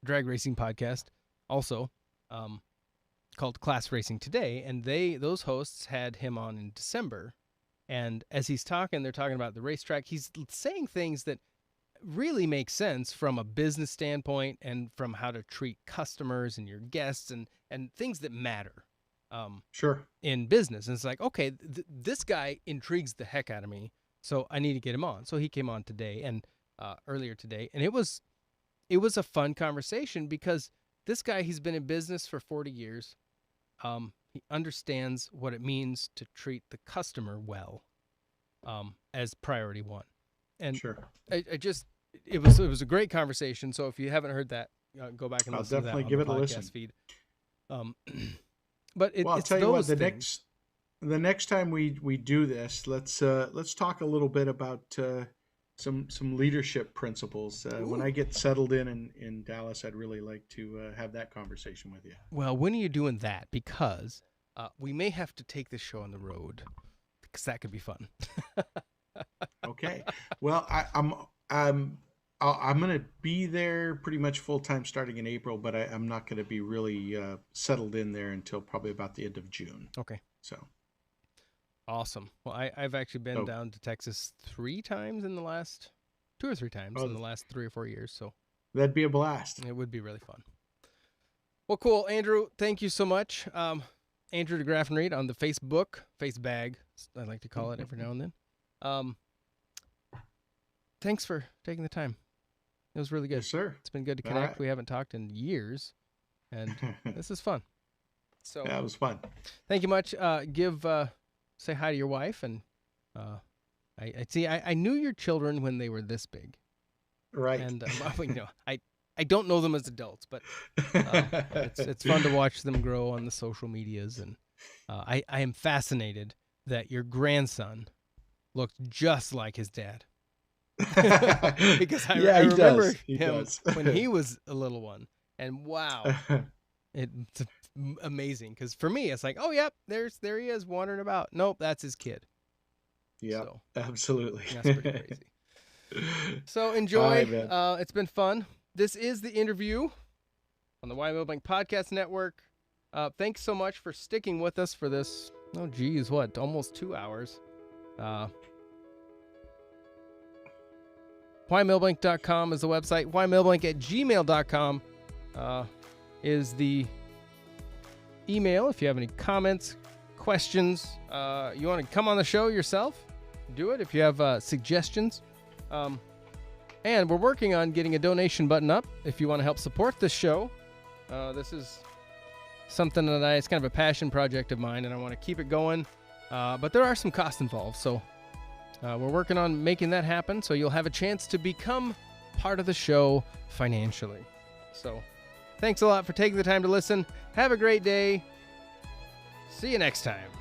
drag racing podcast also, called Class Racing Today, and those hosts had him on in December. And as he's talking, they're talking about the racetrack. He's saying things that really make sense from a business standpoint and from how to treat customers and your guests and things that matter. Sure. In business. And it's like, okay, this guy intrigues the heck out of me, so I need to get him on. So he came on today and earlier today, and it was a fun conversation, because this guy, he's been in business for 40 years. He understands what it means to treat the customer well, as priority one. And sure. It was a great conversation. So if you haven't heard that, go back and listen to that on give the it a podcast listen. Feed. But I'll tell you what, the next time we do this, let's talk a little bit about some leadership principles. When I get settled in Dallas, I'd really like to have that conversation with you. Well, when are you doing that? Because we may have to take this show on the road because that could be fun. Okay. Well, I'm going to be there pretty much full time starting in April, but I'm not going to be really settled in there until probably about the end of June. Okay. So awesome. Well, I've actually been down to Texas 3 times in the last 2 or 3 times in the last 3 or 4 years. So that'd be a blast. It would be really fun. Well, cool. Andrew, thank you so much. Andrew Degraffenreed on the Facebook, Facebag, I like to call it every now and then. Thanks for taking the time. It was really good. Yes, sir. It's been good to connect. We haven't talked in years, and this is fun. So that was fun. Thank you much. Say hi to your wife, and I knew your children when they were this big. Right. And I don't know them as adults, but it's fun to watch them grow on the social medias, and I am fascinated that your grandson looked just like his dad. Because I remember him when he was a little one, and wow, it's amazing. Because for me, it's like, oh yep, there he is wandering about. Nope, that's his kid. Yeah, so, absolutely. That's pretty crazy. So enjoy. It's been fun. This is The Interview on the Why Millbank Podcast Network. Thanks so much for sticking with us for this. Oh geez, almost 2 hours. WhyMillbank.com is the website. WhyMillbank@gmail.com is the email. If you have any comments, questions, you want to come on the show yourself, do it. If you have suggestions. And we're working on getting a donation button up if you want to help support this show. This is something that it's kind of a passion project of mine, and I want to keep it going. But there are some costs involved, so we're working on making that happen, so you'll have a chance to become part of the show financially. So thanks a lot for taking the time to listen. Have a great day. See you next time.